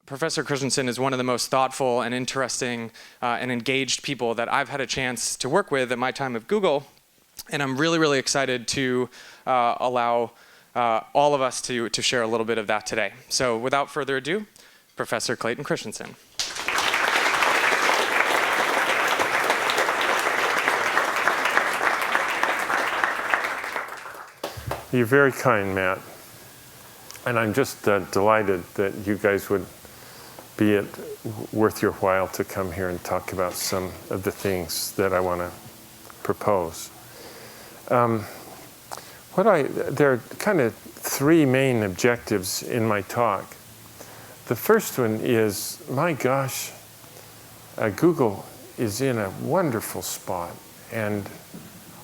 Professor Christensen is one of the most thoughtful and interesting and engaged people that I've had a chance to work with at my time at Google. And I'm really, really excited to allow all of us to share a little bit of that today. So without further ado, Professor Clayton Christensen. You're very kind, Matt. And I'm just delighted that you guys would be it worth your while to come here and talk about some of the things that I want to propose. There are kind of three main objectives in my talk. The first one is, my gosh, Google is in a wonderful spot, and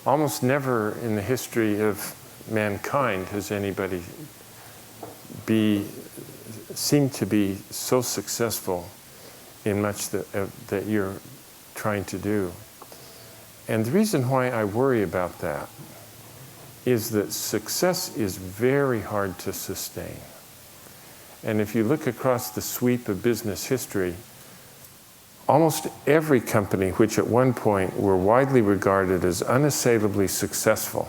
almost never in the history of mankind has anybody seem to be so successful in much that you're trying to do. And the reason why I worry about that is that success is very hard to sustain. And if you look across the sweep of business history, almost every company which at one point were widely regarded as unassailably successful,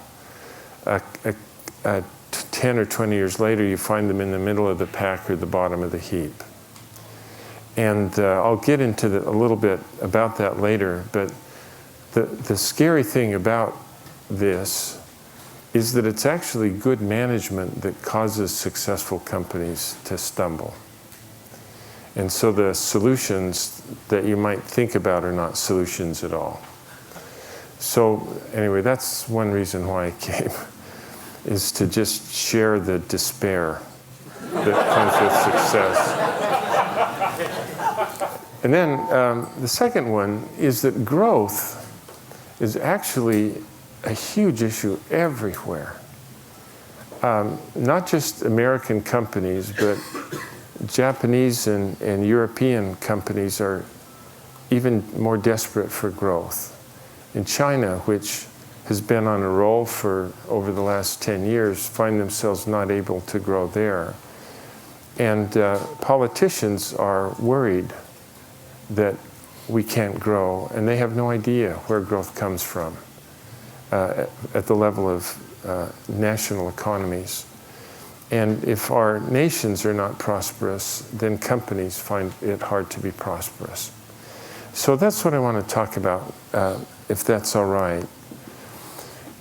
10 or 20 years later, you find them in the middle of the pack or the bottom of the heap. And I'll get into a little bit about that later, but the scary thing about this is that it's actually good management that causes successful companies to stumble. And so the solutions that you might think about are not solutions at all. So anyway, that's one reason why I came, is to just share the despair that comes with success. And then the second one is that growth is actually a huge issue everywhere. Not just American companies, but Japanese and European companies are even more desperate for growth. In China, which has been on a roll for over the last 10 years, find themselves not able to grow there. And politicians are worried that we can't grow, and they have no idea where growth comes from at the level of national economies. And if our nations are not prosperous, then companies find it hard to be prosperous. So that's what I want to talk about, if that's all right.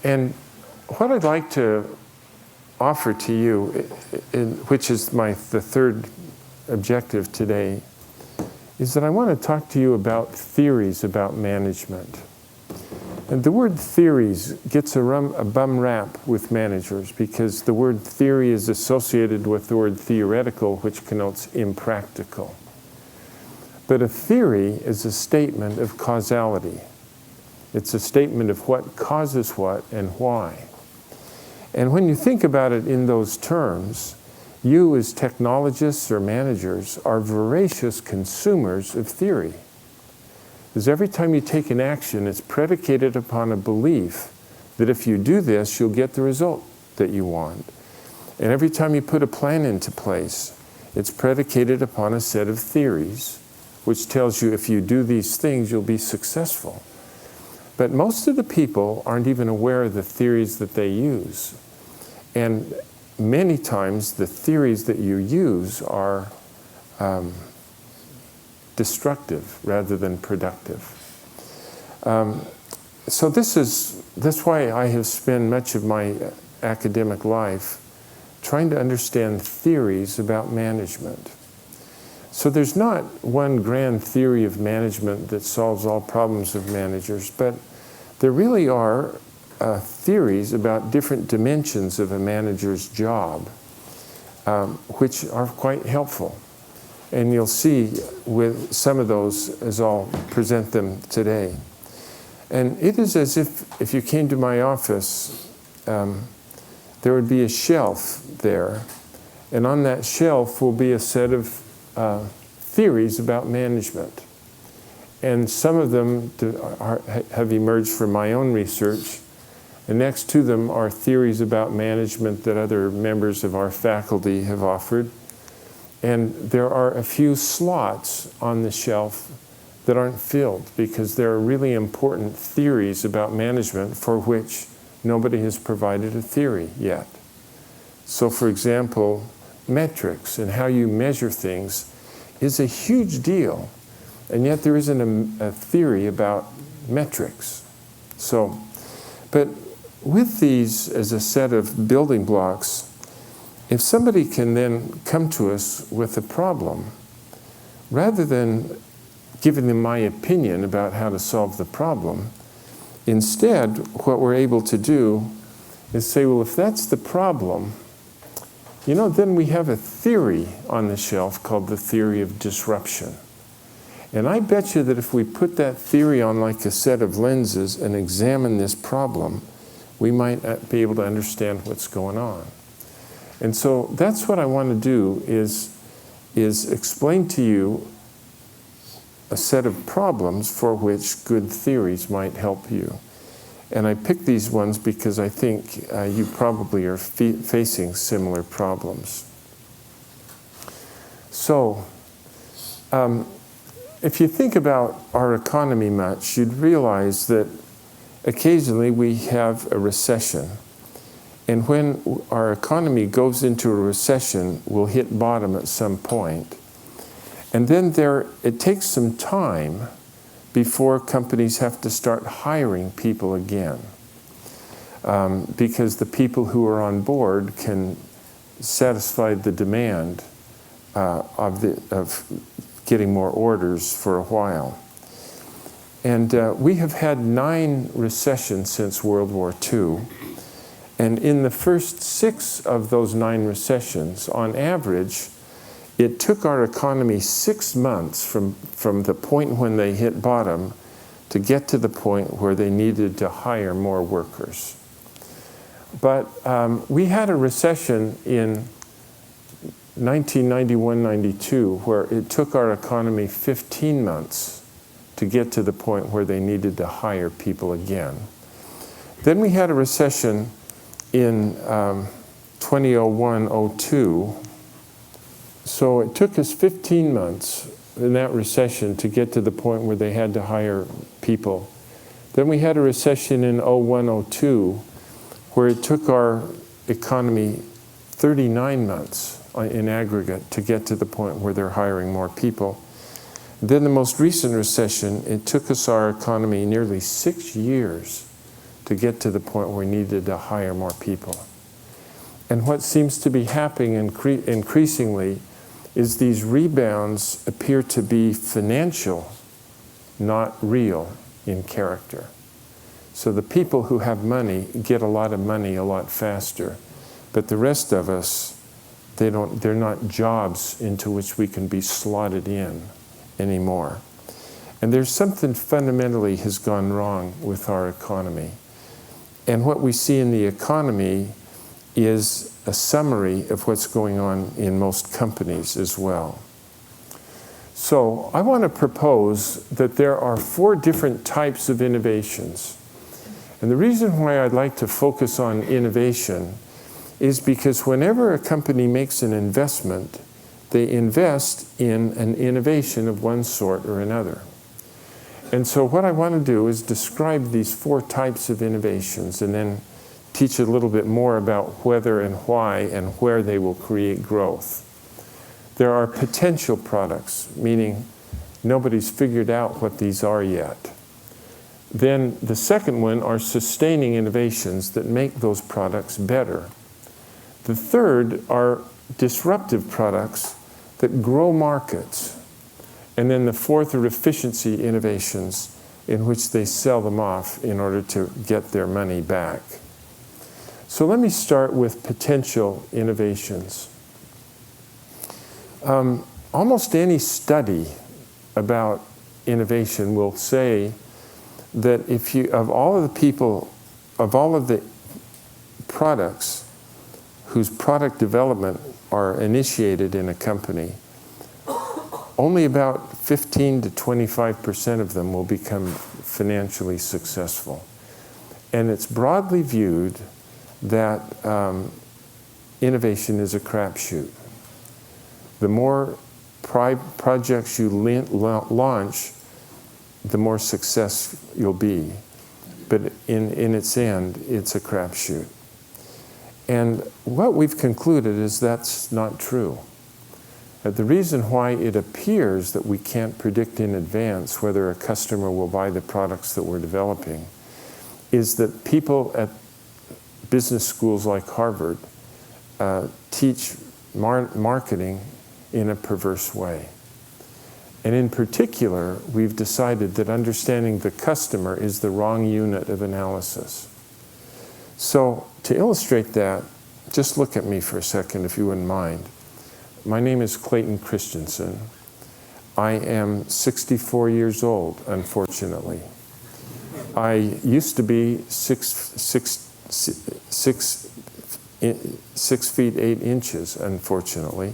And what I'd like to offer to you, which is the third objective today, is that I want to talk to you about theories about management. And the word theories gets a bum rap with managers because the word theory is associated with the word theoretical, which connotes impractical. But a theory is a statement of causality. It's a statement of what causes what and why. And when you think about it in those terms, you as technologists or managers are voracious consumers of theory. Because every time you take an action, it's predicated upon a belief that if you do this, you'll get the result that you want. And every time you put a plan into place, it's predicated upon a set of theories, which tells you if you do these things, you'll be successful. But most of the people aren't even aware of the theories that they use. And many times the theories that you use are destructive rather than productive. So that's why I have spent much of my academic life trying to understand theories about management. So there's not one grand theory of management that solves all problems of managers, but there really are theories about different dimensions of a manager's job, which are quite helpful. And you'll see with some of those as I'll present them today. And it is as if you came to my office, there would be a shelf there, and on that shelf will be a set of theories about management. And some of them have emerged from my own research, and next to them are theories about management that other members of our faculty have offered. And there are a few slots on the shelf that aren't filled because there are really important theories about management for which nobody has provided a theory yet. So for example, metrics and how you measure things is a huge deal, and yet there isn't a theory about metrics. So, but with these as a set of building blocks, if somebody can then come to us with a problem, rather than giving them my opinion about how to solve the problem, instead what we're able to do is say, well, if that's the problem, you know, then we have a theory on the shelf called the theory of disruption. And I bet you that if we put that theory on like a set of lenses and examine this problem, we might be able to understand what's going on. And so that's what I want to do is explain to you a set of problems for which good theories might help you. And I picked these ones because I think you probably are facing similar problems. So, if you think about our economy much, you'd realize that occasionally we have a recession. And when our economy goes into a recession, we'll hit bottom at some point. And then it takes some time before companies have to start hiring people again. Because the people who are on board can satisfy the demand of getting more orders for a while. And we have had 9 recessions since World War II. And in the first 6 of those 9 recessions, on average, it took our economy 6 months from the point when they hit bottom to get to the point where they needed to hire more workers. But we had a recession in 1991-92 where it took our economy 15 months to get to the point where they needed to hire people again. Then we had a recession in 2001-02. So it took us 15 months in that recession to get to the point where they had to hire people. Then we had a recession in 01-02 where it took our economy 39 months in aggregate to get to the point where they're hiring more people. Then the most recent recession, it took our economy nearly 6 years to get to the point where we needed to hire more people. And what seems to be happening increasingly is these rebounds appear to be financial, not real in character. So the people who have money get a lot of money a lot faster, but the rest of us, they're not jobs into which we can be slotted in anymore. And there's something fundamentally has gone wrong with our economy. And what we see in the economy is a summary of what's going on in most companies as well. So I want to propose that there are 4 different types of innovations. And the reason why I'd like to focus on innovation is because whenever a company makes an investment, they invest in an innovation of one sort or another. And so what I want to do is describe these 4 types of innovations and then teach a little bit more about whether and why and where they will create growth. There are potential products, meaning nobody's figured out what these are yet. Then the second one are sustaining innovations that make those products better. The third are disruptive products that grow markets. And then the fourth are efficiency innovations in which they sell them off in order to get their money back. So let me start with potential innovations. Almost any study about innovation will say that if you, of all of the products whose product development are initiated in a company, only about 15 to 25% of them will become financially successful. And it's broadly viewed that innovation is a crapshoot. The more projects you launch, the more success you'll be. But in its end, it's a crapshoot. And what we've concluded is that's not true. The reason why it appears that we can't predict in advance whether a customer will buy the products that we're developing is that people at business schools like Harvard teach marketing in a perverse way. And in particular, we've decided that understanding the customer is the wrong unit of analysis. So to illustrate that, just look at me for a second if you wouldn't mind. My name is Clayton Christensen. I am 64 years old, unfortunately. I used to be 6 feet 8 inches, unfortunately,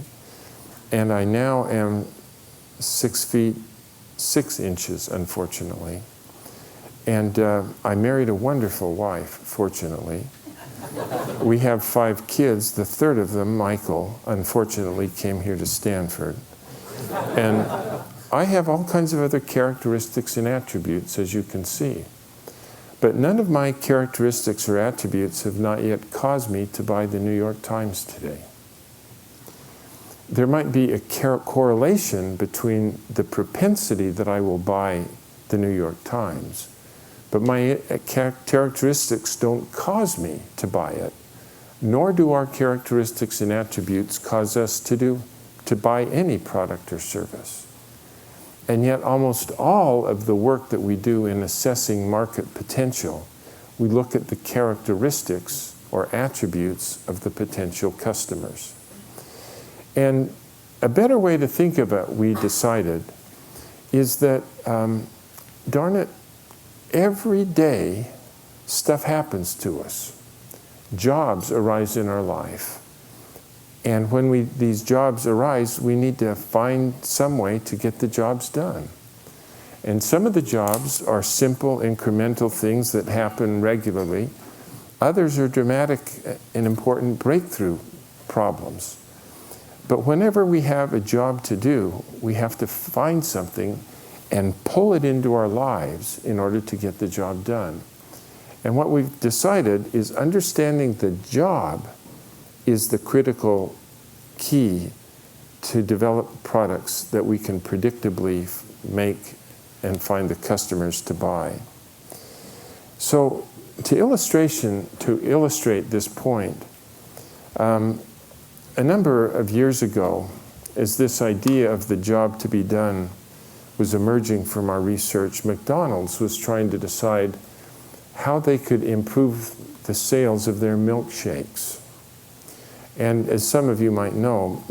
and I now am 6 feet 6 inches, unfortunately. And I married a wonderful wife, fortunately. We have 5 kids. The third of them, Michael, unfortunately came here to Stanford. And I have all kinds of other characteristics and attributes, as you can see. But none of my characteristics or attributes have not yet caused me to buy the New York Times today. There might be a correlation between the propensity that I will buy the New York Times, but my characteristics don't cause me to buy it, nor do our characteristics and attributes cause us to buy any product or service. And yet almost all of the work that we do in assessing market potential, we look at the characteristics or attributes of the potential customers. And a better way to think of it, we decided, is that, darn it, every day stuff happens to us. Jobs arise in our life. And when these jobs arise, we need to find some way to get the jobs done. And some of the jobs are simple, incremental things that happen regularly. Others are dramatic and important breakthrough problems. But whenever we have a job to do, we have to find something and pull it into our lives in order to get the job done. And what we've decided is understanding the job is the critical key to develop products that we can predictably make and find the customers to buy. So to illustrate this point, a number of years ago, as this idea of the job to be done was emerging from our research, McDonald's was trying to decide how they could improve the sales of their milkshakes. And as some of you might know,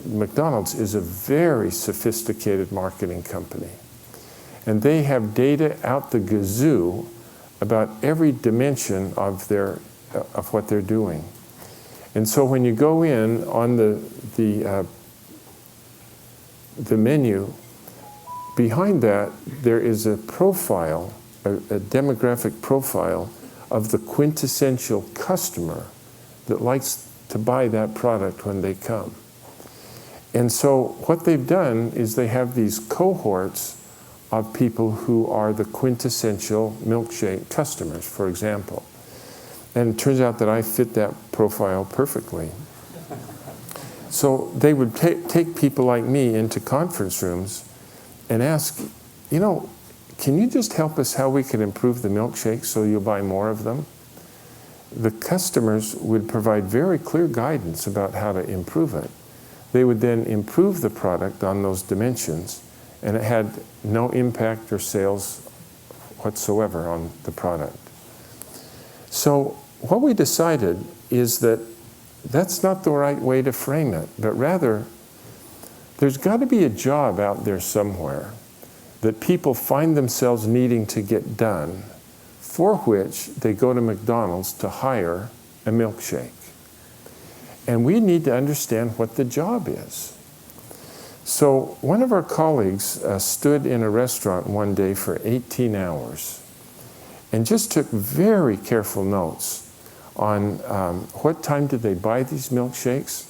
McDonald's is a very sophisticated marketing company. And they have data out the gazoo about every dimension of what they're doing. And so when you go in on the menu, behind that there is a profile, a demographic profile of the quintessential customer that likes to buy that product when they come. And so what they've done is they have these cohorts of people who are the quintessential milkshake customers, for example. And it turns out that I fit that profile perfectly. So they would take people like me into conference rooms and ask, can you just help us how we can improve the milkshake so you'll buy more of them? The customers would provide very clear guidance about how to improve it. They would then improve the product on those dimensions, and it had no impact or sales whatsoever on the product. So what we decided is that that's not the right way to frame it, but rather there's got to be a job out there somewhere that people find themselves needing to get done, for which they go to McDonald's to hire a milkshake. And we need to understand what the job is. So one of our colleagues stood in a restaurant one day for 18 hours and just took very careful notes on what time did they buy these milkshakes,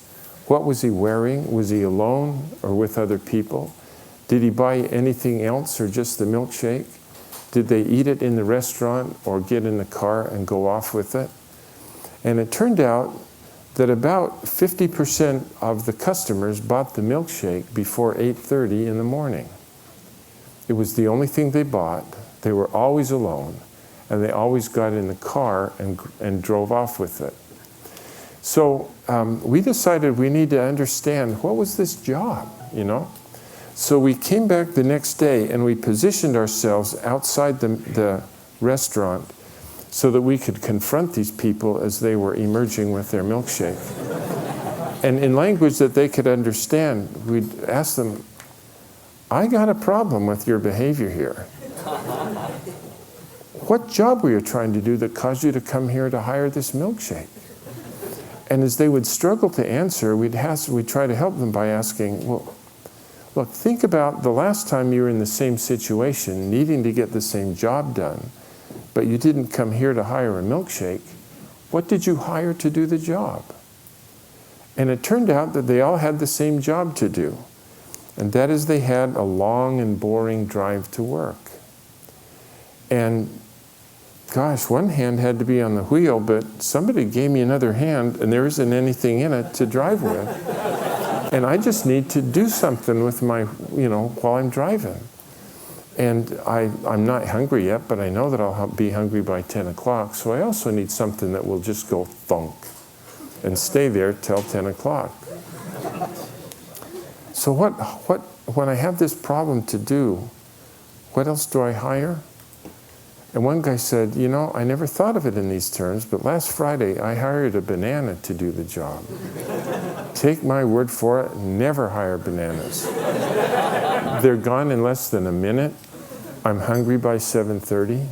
What was he wearing? Was he alone or with other people? Did he buy anything else or just the milkshake? Did they eat it in the restaurant or get in the car and go off with it? And it turned out that about 50% of the customers bought the milkshake before 8:30 in the morning. It was the only thing they bought. They were always alone, and they always got in the car and drove off with it. So we decided we need to understand, what was this job, you know? So we came back the next day and we positioned ourselves outside the restaurant so that we could confront these people as they were emerging with their milkshake. And in language that they could understand, we'd ask them, I got a problem with your behavior here. What job were you trying to do that caused you to come here to hire this milkshake? And as they would struggle to answer, we'd try to help them by asking, well, look, think about the last time you were in the same situation, needing to get the same job done, but you didn't come here to hire a milkshake. What did you hire to do the job? And it turned out that they all had the same job to do, and that is they had a long and boring drive to work. And gosh, one hand had to be on the wheel, but somebody gave me another hand, and there isn't anything in it to drive with. And I just need to do something with my, while I'm driving. And I'm not hungry yet, but I know that I'll be hungry by 10 o'clock, so I also need something that will just go thunk and stay there till 10 o'clock. So when I have this problem to do, what else do I hire? And one guy said, I never thought of it in these terms, but last Friday I hired a banana to do the job. Take my word for it, never hire bananas. They're gone in less than a minute. I'm hungry by 7:30.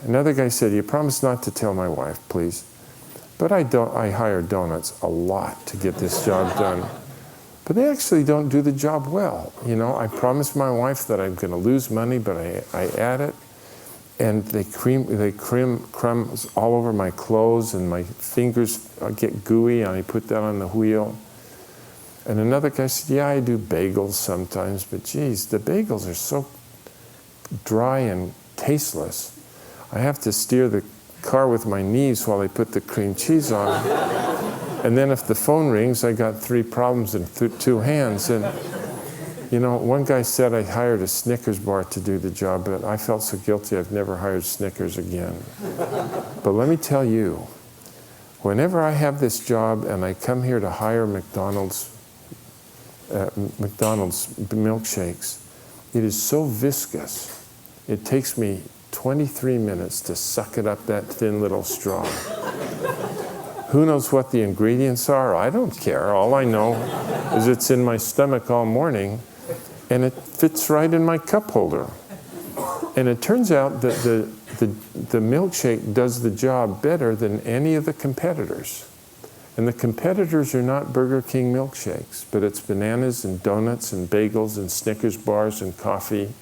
Another guy said, you promise not to tell my wife, please. But I hire donuts a lot to get this job done. But they actually don't do the job well. I promised my wife that I'm going to lose money, but I add it. And they crumbs all over my clothes, and my fingers get gooey, and I put that on the wheel. And another guy said, yeah, I do bagels sometimes, but geez, the bagels are so dry and tasteless. I have to steer the car with my knees while I put the cream cheese on. And then if the phone rings, I got 3 problems in 2 hands. And one guy said I hired a Snickers bar to do the job, but I felt so guilty I've never hired Snickers again. But let me tell you, whenever I have this job and I come here to hire McDonald's milkshakes, it is so viscous. It takes me 23 minutes to suck it up that thin little straw. Who knows what the ingredients are? I don't care. All I know is it's in my stomach all morning, and it fits right in my cup holder. And it turns out that the milkshake does the job better than any of the competitors. And the competitors are not Burger King milkshakes, but it's bananas and donuts and bagels and Snickers bars and coffee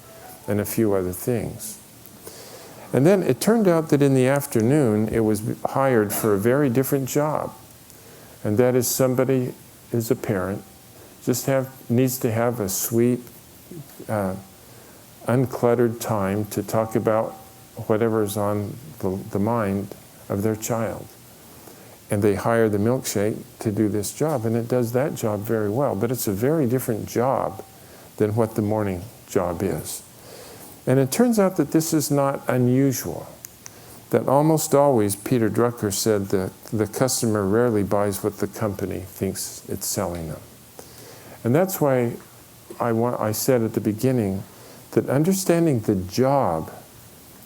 and a few other things. And then it turned out that in the afternoon, it was hired for a very different job. And that is somebody is a parent, needs to have a sweet, uncluttered time to talk about whatever's on the mind of their child. And they hire the milkshake to do this job, and it does that job very well. But it's a very different job than what the morning job is. And it turns out that this is not unusual, that almost always, Peter Drucker said, that the customer rarely buys what the company thinks it's selling them. And that's why I said at the beginning that understanding the job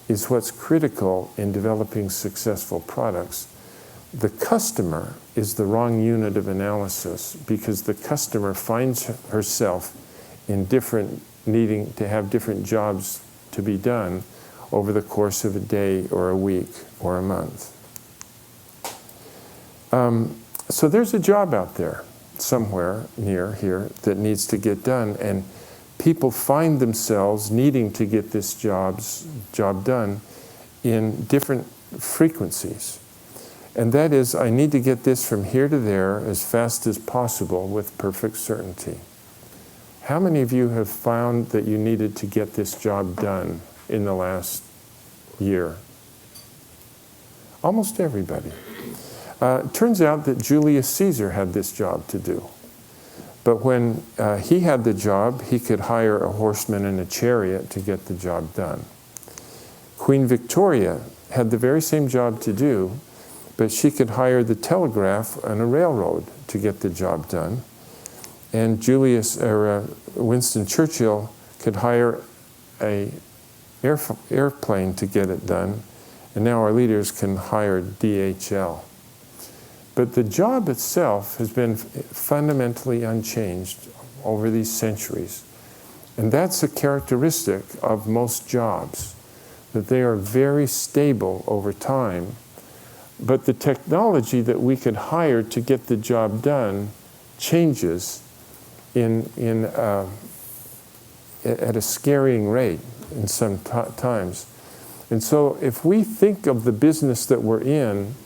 is what's critical in developing successful products. The customer is the wrong unit of analysis, because the customer finds herself in needing to have different jobs to be done over the course of a day or a week or a month. So there's a job out there somewhere near here that needs to get done, and people find themselves needing to get this job done in different frequencies. And that is, I need to get this from here to there as fast as possible with perfect certainty. How many of you have found that you needed to get this job done in the last year? Almost everybody. It turns out that Julius Caesar had this job to do. But when he had the job, he could hire a horseman and a chariot to get the job done. Queen Victoria had the very same job to do, but she could hire the telegraph and a railroad to get the job done. And Winston Churchill could hire an airplane to get it done. And now our leaders can hire DHL. But the job itself has been fundamentally unchanged over these centuries. And that's a characteristic of most jobs, that they are very stable over time. But the technology that we could hire to get the job done changes at a scaring rate in some times. And so if we think of the business that we're in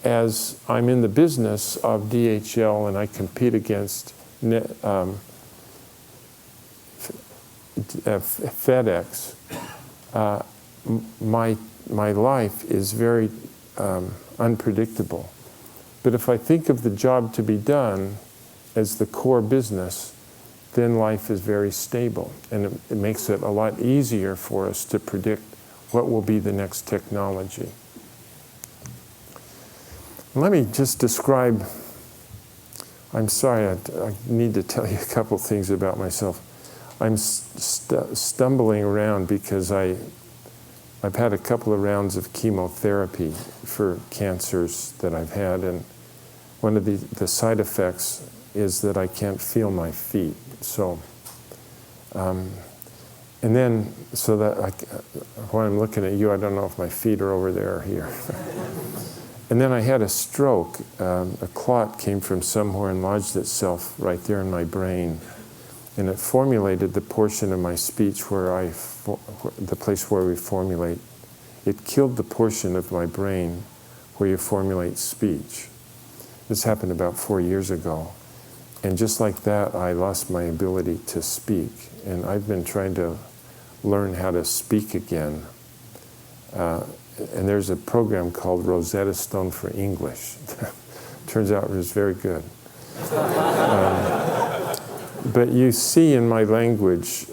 as I'm in the business of DHL and I compete against FedEx, my life is very unpredictable. But if I think of the job to be done as the core business, then life is very stable. And it makes it a lot easier for us to predict what will be the next technology. Let me just describe, I'm sorry, I need to tell you a couple things about myself. I'm stumbling around because I've had a couple of rounds of chemotherapy for cancers that I've had, and one of the side effects is that I can't feel my feet. So, when I'm looking at you, I don't know if my feet are over there or here. And then I had a stroke. A clot came from somewhere and lodged itself right there in my brain. And it formulated the portion of my speech where the place where we formulate. It killed the portion of my brain where you formulate speech. This happened about 4 years ago. And just like that, I lost my ability to speak. And I've been trying to learn how to speak again. And there's a program called Rosetta Stone for English. Turns out it was very good. But you see in my language,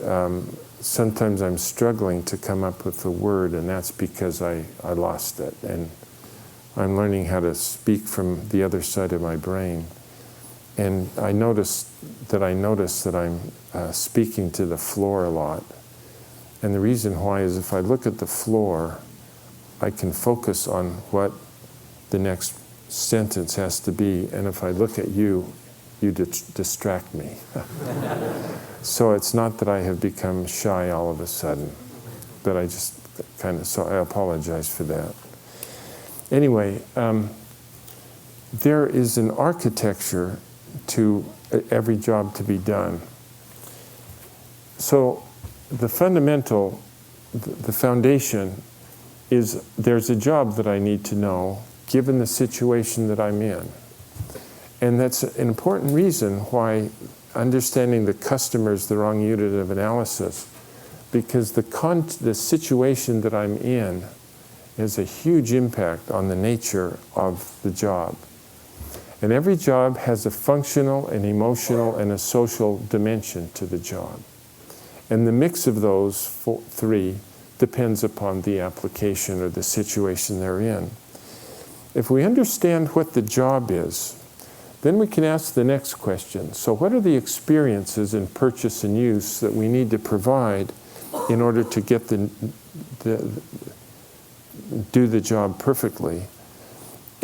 sometimes I'm struggling to come up with a word, and that's because I lost it. And I'm learning how to speak from the other side of my brain. And I notice that I'm speaking to the floor a lot. And the reason why is if I look at the floor, I can focus on what the next sentence has to be. And if I look at you, you distract me. So it's not that I have become shy all of a sudden, but I just so I apologize for that. Anyway, there is an architecture to every job to be done. So the foundation is there's a job that I need to know given the situation that I'm in. And that's an important reason why understanding the customer is the wrong unit of analysis, because the situation that I'm in has a huge impact on the nature of the job. And every job has a functional, an emotional, and a social dimension to the job. And the mix of those three depends upon the application or the situation they're in. If we understand what the job is, then we can ask the next question. So what are the experiences in purchase and use that we need to provide in order to get do the job perfectly?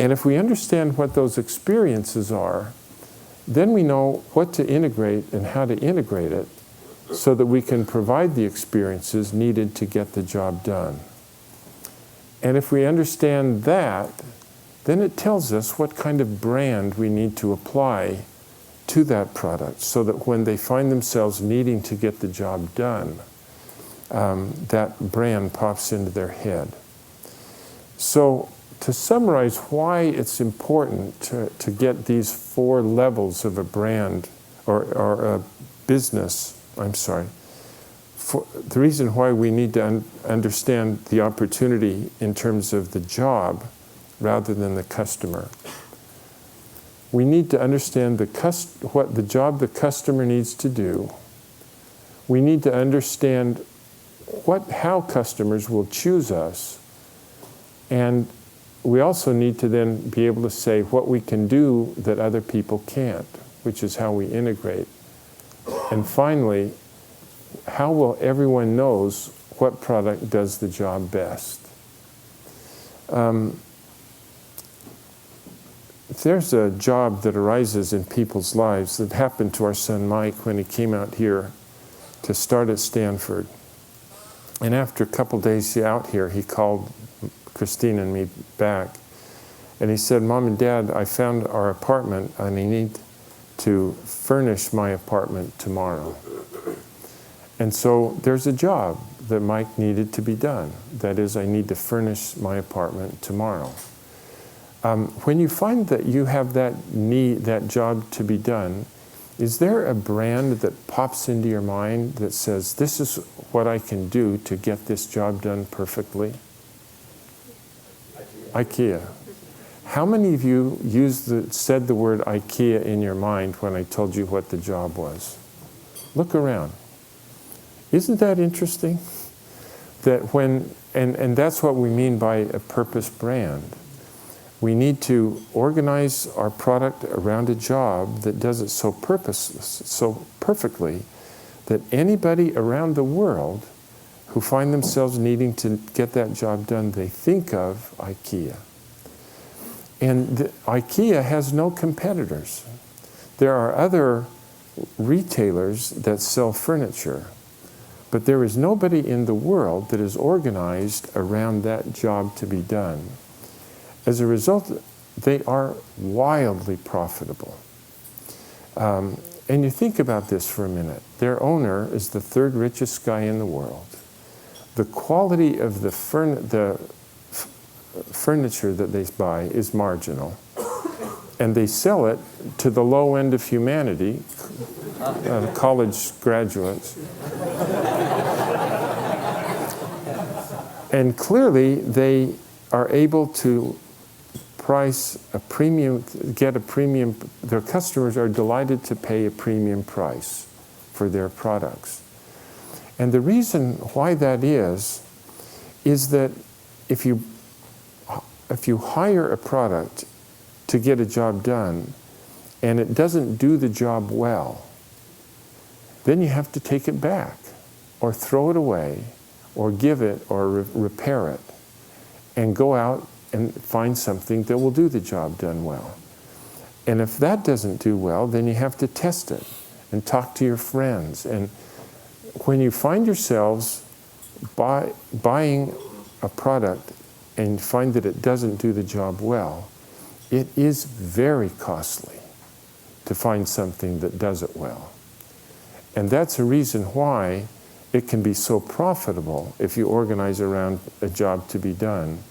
And if we understand what those experiences are, then we know what to integrate and how to integrate it so that we can provide the experiences needed to get the job done. And if we understand that, then it tells us what kind of brand we need to apply to that product so that when they find themselves needing to get the job done, that brand pops into their head. So to summarize why it's important to get these 4 levels of a brand or a business, the reason why we need to understand the opportunity in terms of the job rather than the customer. We need to understand what the job the customer needs to do. We need to understand how customers will choose us. And we also need to then be able to say what we can do that other people can't, which is how we integrate. And finally, how will everyone knows what product does the job best? There's a job that arises in people's lives that happened to our son Mike when he came out here to start at Stanford. And after a couple days out here, he called Christine and me back. And he said, "Mom and Dad, I found our apartment and I need to furnish my apartment tomorrow." And so there's a job that Mike needed to be done. That is, I need to furnish my apartment tomorrow. When you find that you have that job to be done, is there a brand that pops into your mind that says, this is what I can do to get this job done perfectly? IKEA. How many of you said the word IKEA in your mind when I told you what the job was? Look around. Isn't that interesting? And that's what we mean by a purpose brand. We need to organize our product around a job that does it so perfectly that anybody around the world who find themselves needing to get that job done, they think of IKEA. And IKEA has no competitors. There are other retailers that sell furniture, but there is nobody in the world that is organized around that job to be done. As a result, they are wildly profitable. And you think about this for a minute. Their owner is the 3rd richest guy in the world. The quality of the furniture that they buy is marginal. And they sell it to the low end of humanity, college graduates. And clearly, they are able to price a premium, get a premium. Their customers are delighted to pay a premium price for their products. And the reason why that is that if you hire a product to get a job done and it doesn't do the job well, then you have to take it back or throw it away or give it or repair it and go out and find something that will do the job done well. And if that doesn't do well, then you have to test it and talk to your friends. And when you find yourselves buying a product and find that it doesn't do the job well, it is very costly to find something that does it well. And that's a reason why it can be so profitable if you organize around a job to be done,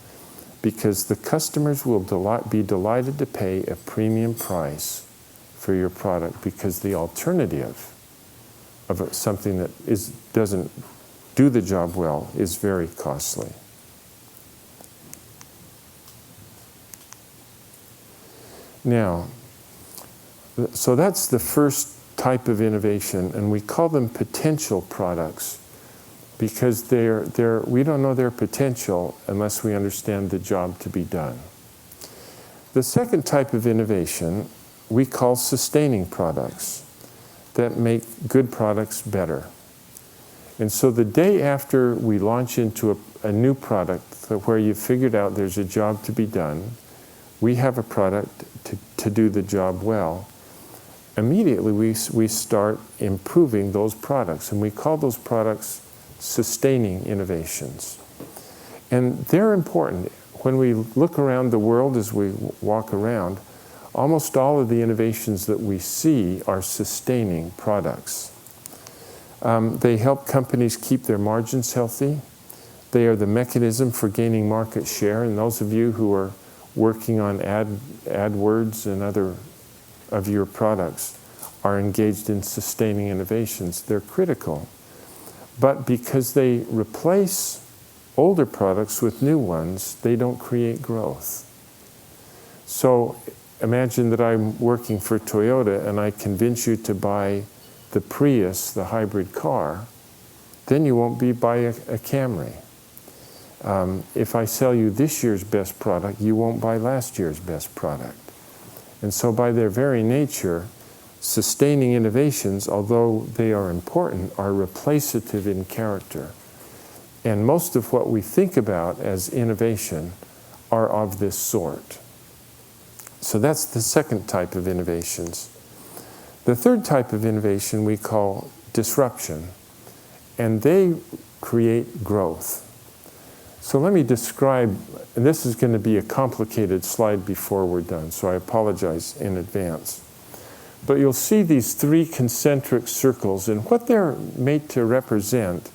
because the customers will be delighted to pay a premium price for your product, because the alternative of something that doesn't do the job well is very costly. Now, so that's the first type of innovation, and we call them potential products, because we don't know their potential unless we understand the job to be done. The second type of innovation we call sustaining products that make good products better. And so the day after we launch into a new product where you figured out there's a job to be done, we have a product to do the job well, immediately we start improving those products, and we call those products sustaining innovations. And they're important. When we look around the world as we walk around, almost all of the innovations that we see are sustaining products. They help companies keep their margins healthy. They are the mechanism for gaining market share. And those of you who are working on AdWords and other of your products are engaged in sustaining innovations. They're critical. But because they replace older products with new ones, they don't create growth. So imagine that I'm working for Toyota and I convince you to buy the Prius, the hybrid car, then you won't buy a Camry. If I sell you this year's best product, you won't buy last year's best product. And so by their very nature, sustaining innovations, although they are important, are replacative in character. And most of what we think about as innovation are of this sort. So that's the second type of innovations. The third type of innovation we call disruption, and they create growth. So let me describe, and this is going to be a complicated slide before we're done, so I apologize in advance. But you'll see these three concentric circles, and what they're made to represent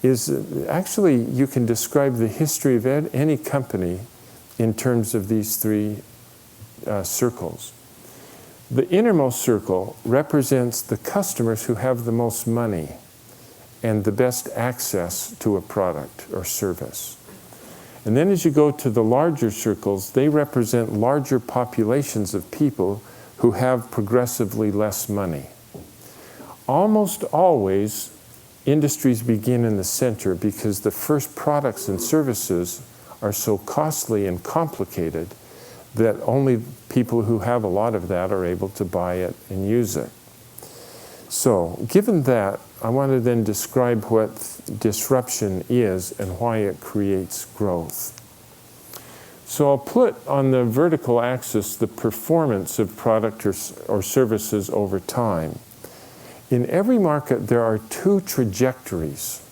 is actually you can describe the history of any company in terms of these three circles. The innermost circle represents the customers who have the most money and the best access to a product or service. And then as you go to the larger circles, they represent larger populations of people who have progressively less money. Almost always, industries begin in the center because the first products and services are so costly and complicated that only people who have a lot of that are able to buy it and use it. So, given that, I want to then describe what disruption is and why it creates growth. So I'll put on the vertical axis the performance of product or services over time. In every market, there are two trajectories.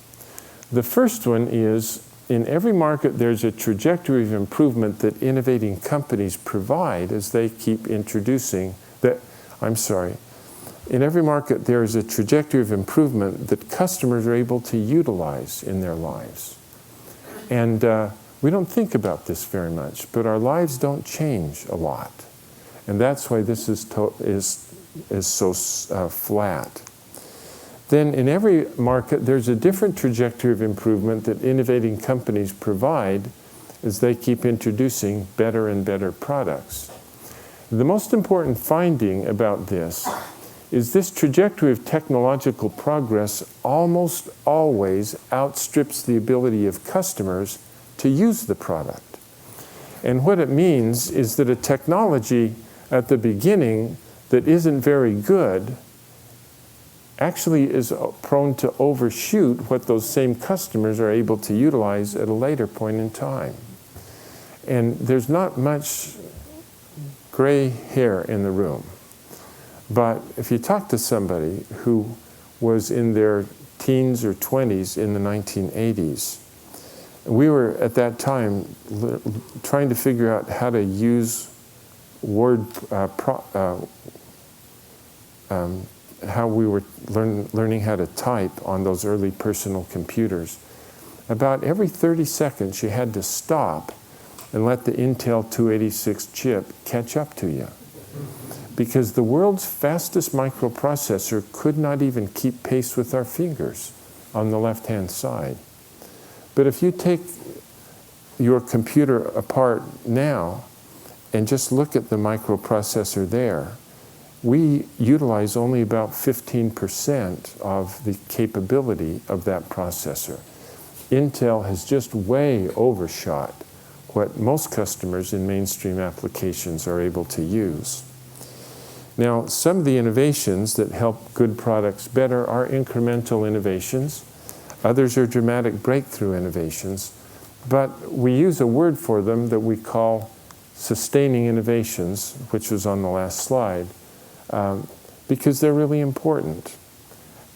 The first one is, in every market, there's a trajectory of improvement that innovating companies provide as they keep introducing in every market, there is a trajectory of improvement that customers are able to utilize in their lives. And we don't think about this very much, but our lives don't change a lot. And that's why this is so flat. Then in every market, there's a different trajectory of improvement that innovating companies provide as they keep introducing better and better products. The most important finding about this is this trajectory of technological progress almost always outstrips the ability of customers to use the product. And what it means is that a technology at the beginning that isn't very good actually is prone to overshoot what those same customers are able to utilize at a later point in time. And there's not much gray hair in the room. But if you talk to somebody who was in their teens or 20s in the 1980s, we were at that time trying to figure out how to use word, how we were learning how to type on those early personal computers. About every 30 seconds you had to stop and let the Intel 286 chip catch up to you. Because the world's fastest microprocessor could not even keep pace with our fingers on the left-hand side. But if you take your computer apart now and just look at the microprocessor there, we utilize only about 15% of the capability of that processor. Intel has just way overshot what most customers in mainstream applications are able to use. Now, some of the innovations that help good products better are incremental innovations. Others are dramatic breakthrough innovations. But we use a word for them that we call sustaining innovations, which was on the last slide, because they're really important.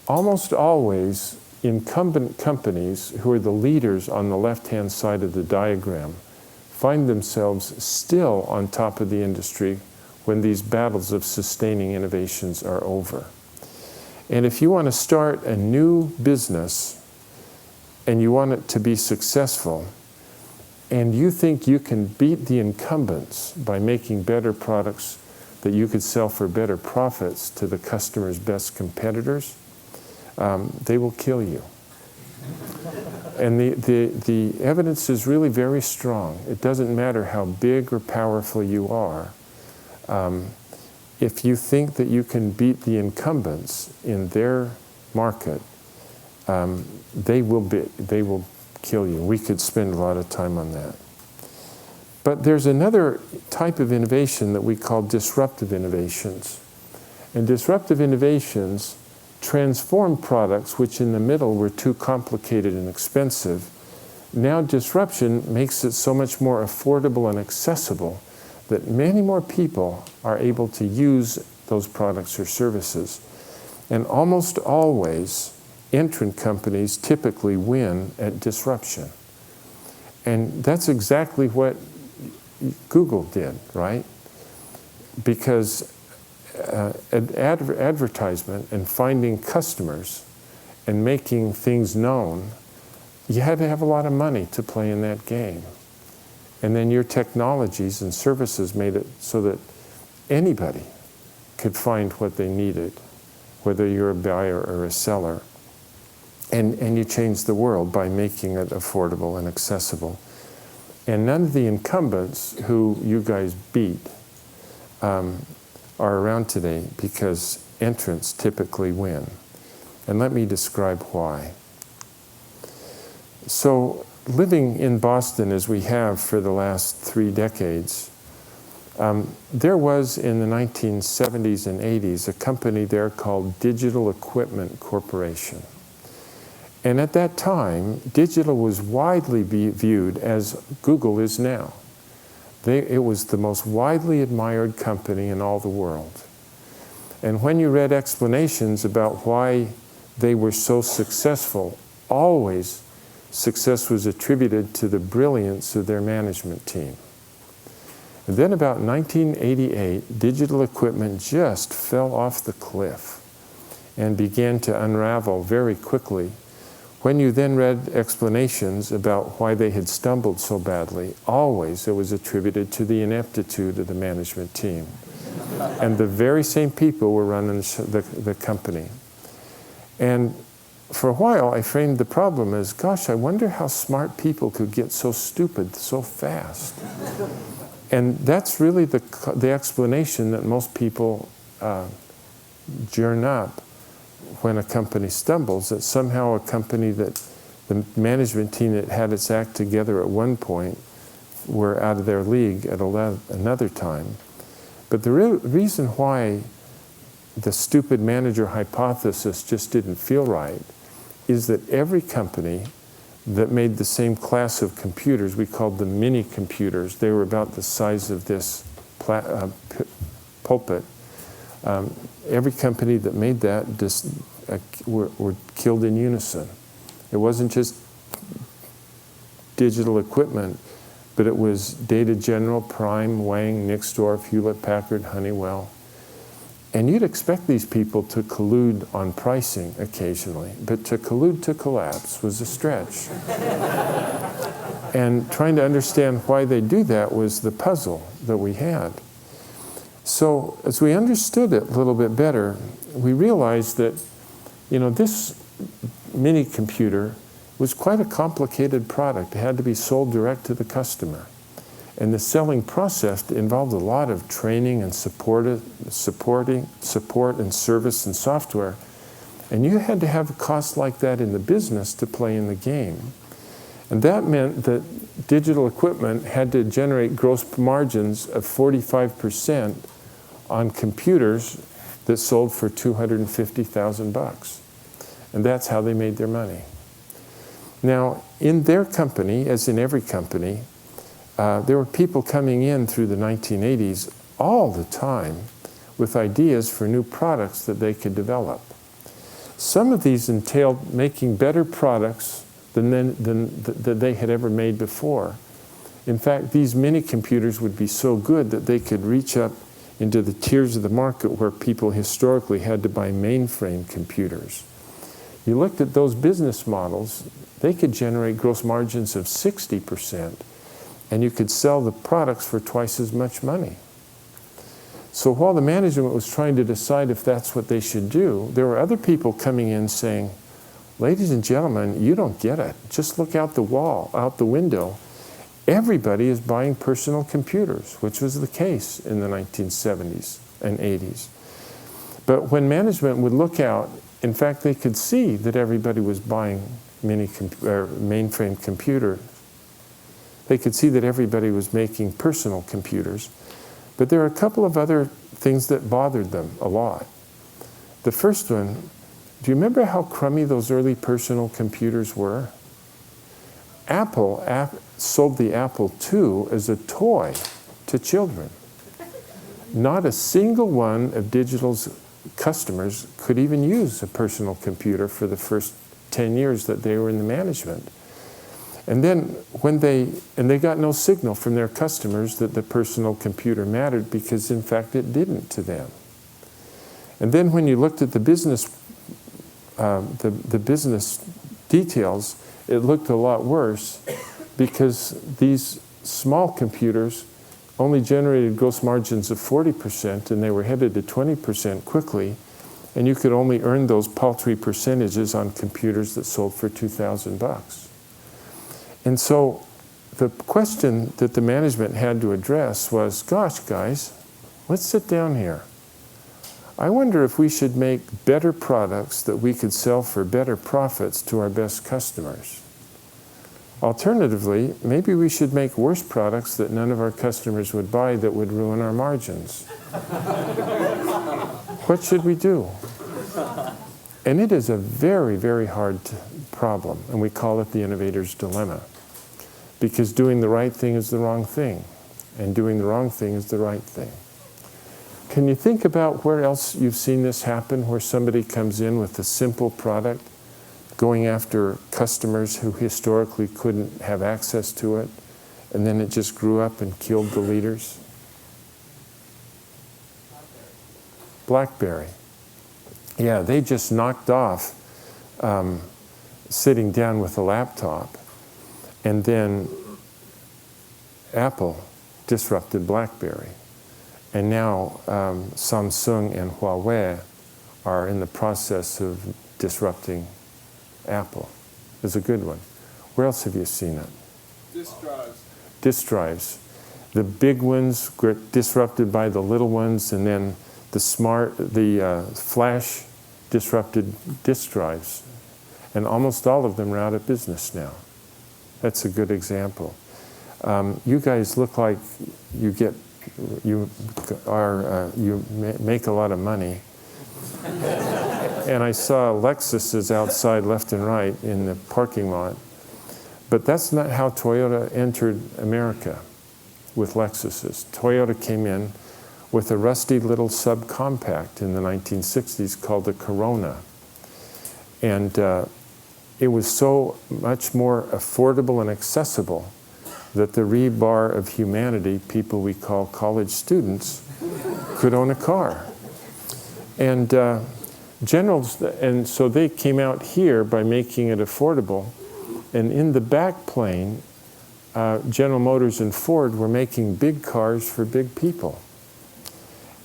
Almost always, incumbent companies who are the leaders on the left-hand side of the diagram find themselves still on top of the industry when these battles of sustaining innovations are over. And if you want to start a new business and you want it to be successful, and you think you can beat the incumbents by making better products that you could sell for better profits to the customer's best competitors, they will kill you. And the evidence is really very strong. It doesn't matter how big or powerful you are. If you think that you can beat the incumbents in their market, they will kill you. We could spend a lot of time on that. But there's another type of innovation that we call disruptive innovations. And disruptive innovations transform products which in the middle were too complicated and expensive. Now disruption makes it so much more affordable and accessible that many more people are able to use those products or services. And almost always, entrant companies typically win at disruption. And that's exactly what Google did, right? Because advertisement and finding customers and making things known, you had to have a lot of money to play in that game. And then your technologies and services made it so that anybody could find what they needed, whether you're a buyer or a seller. And you changed the world by making it affordable and accessible. And none of the incumbents who you guys beat are around today because entrants typically win. And let me describe why. So living in Boston as we have for the last 3 decades, there was in the 1970s and 80s a company there called Digital Equipment Corporation. And at that time, digital was widely viewed as Google is now. It was the most widely admired company in all the world. And when you read explanations about why they were so successful, always success was attributed to the brilliance of their management team. And then about 1988, digital equipment just fell off the cliff and began to unravel very quickly. When you then read explanations about why they had stumbled so badly, always it was attributed to the ineptitude of the management team. And the very same people were running the company. And for a while, I framed the problem as, gosh, I wonder how smart people could get so stupid so fast. And that's really the explanation that most people journ up when a company stumbles, that somehow a company that the management team that had its act together at one point were out of their league at another time. But the real reason why the stupid manager hypothesis just didn't feel right is that every company that made the same class of computers, we called them mini computers, they were about the size of this pulpit. Every company that made that were killed in unison. It wasn't just digital equipment, but it was Data General, Prime, Wang, Nixdorf, Hewlett-Packard, Honeywell. And you'd expect these people to collude on pricing occasionally, but to collude to collapse was a stretch. And trying to understand why they do that was the puzzle that we had. So as we understood it a little bit better, we realized that, this mini computer was quite a complicated product. It had to be sold direct to the customer. And the selling process involved a lot of training and support and service and software. And you had to have a cost like that in the business to play in the game. And that meant that digital equipment had to generate gross margins of 45% on computers that sold for $250,000. And that's how they made their money. Now, in their company, as in every company, there were people coming in through the 1980s all the time with ideas for new products that they could develop. Some of these entailed making better products than they had ever made before. In fact, these mini computers would be so good that they could reach up into the tiers of the market where people historically had to buy mainframe computers. You looked at those business models, they could generate gross margins of 60%. and you could sell the products for twice as much money. So while the management was trying to decide if that's what they should do, there were other people coming in saying, ladies and gentlemen, you don't get it. Just look out the wall, out the window. Everybody is buying personal computers, which was the case in the 1970s and 80s. But when management would look out, in fact, they could see that everybody was buying mainframe computer. They could see that everybody was making personal computers. But there are a couple of other things that bothered them a lot. The first one, do you remember how crummy those early personal computers were? Apple sold the Apple II as a toy to children. Not a single one of Digital's customers could even use a personal computer for the first 10 years that they were in the management. And then they got no signal from their customers that the personal computer mattered, because in fact it didn't to them. And then when you looked at the business details, it looked a lot worse, because these small computers only generated gross margins of 40%, and they were headed to 20% quickly, and you could only earn those paltry percentages on computers that sold for $2,000. And so the question that the management had to address was, gosh, guys, let's sit down here. I wonder if we should make better products that we could sell for better profits to our best customers. Alternatively, maybe we should make worse products that none of our customers would buy, that would ruin our margins. What should we do? And it is a very, very hard problem, and we call it the innovator's dilemma. Because doing the right thing is the wrong thing, and doing the wrong thing is the right thing. Can you think about where else you've seen this happen, where somebody comes in with a simple product, going after customers who historically couldn't have access to it, and then it just grew up and killed the leaders? BlackBerry. Yeah, they just knocked off sitting down with a laptop. And then Apple disrupted BlackBerry. And now Samsung and Huawei are in the process of disrupting Apple. It's a good one. Where else have you seen it? Disk drives. Disk drives. The big ones get disrupted by the little ones, and then the flash disrupted disk drives. And almost all of them are out of business now. That's a good example. You guys look like you make a lot of money. And I saw Lexuses outside left and right in the parking lot. But that's not how Toyota entered America with Lexuses. Toyota came in with a rusty little subcompact in the 1960s called the Corona. And it was so much more affordable and accessible that the rebar of humanity, people we call college students, could own a car. And so they came out here by making it affordable. And in the back plane, General Motors and Ford were making big cars for big people.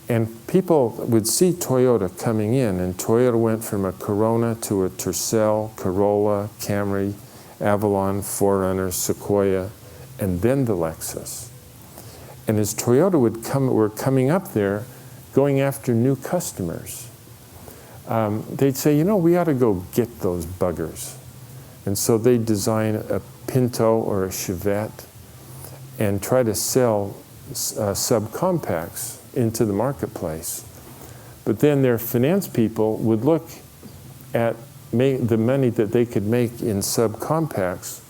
And people would see Toyota coming in, and Toyota went from a Corona to a Tercel, Corolla, Camry, Avalon, 4Runner, Sequoia, and then the Lexus. And as Toyota were coming up there, going after new customers, they'd say, you know, we ought to go get those buggers. And so they'd design a Pinto or a Chevette and try to sell subcompacts into the marketplace. But then their finance people would look at the money that they could make in subcompacts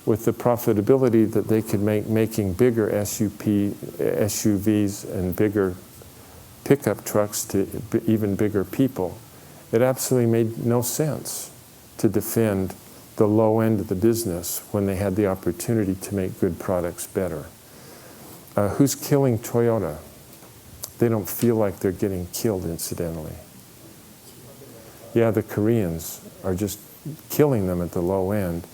with the profitability that they could make making bigger SUVs and bigger pickup trucks to even bigger people. It absolutely made no sense to defend the low end of the business when they had the opportunity to make good products better. Who's killing Toyota? They don't feel like they're getting killed, incidentally. Yeah, the Koreans are just killing them at the low end.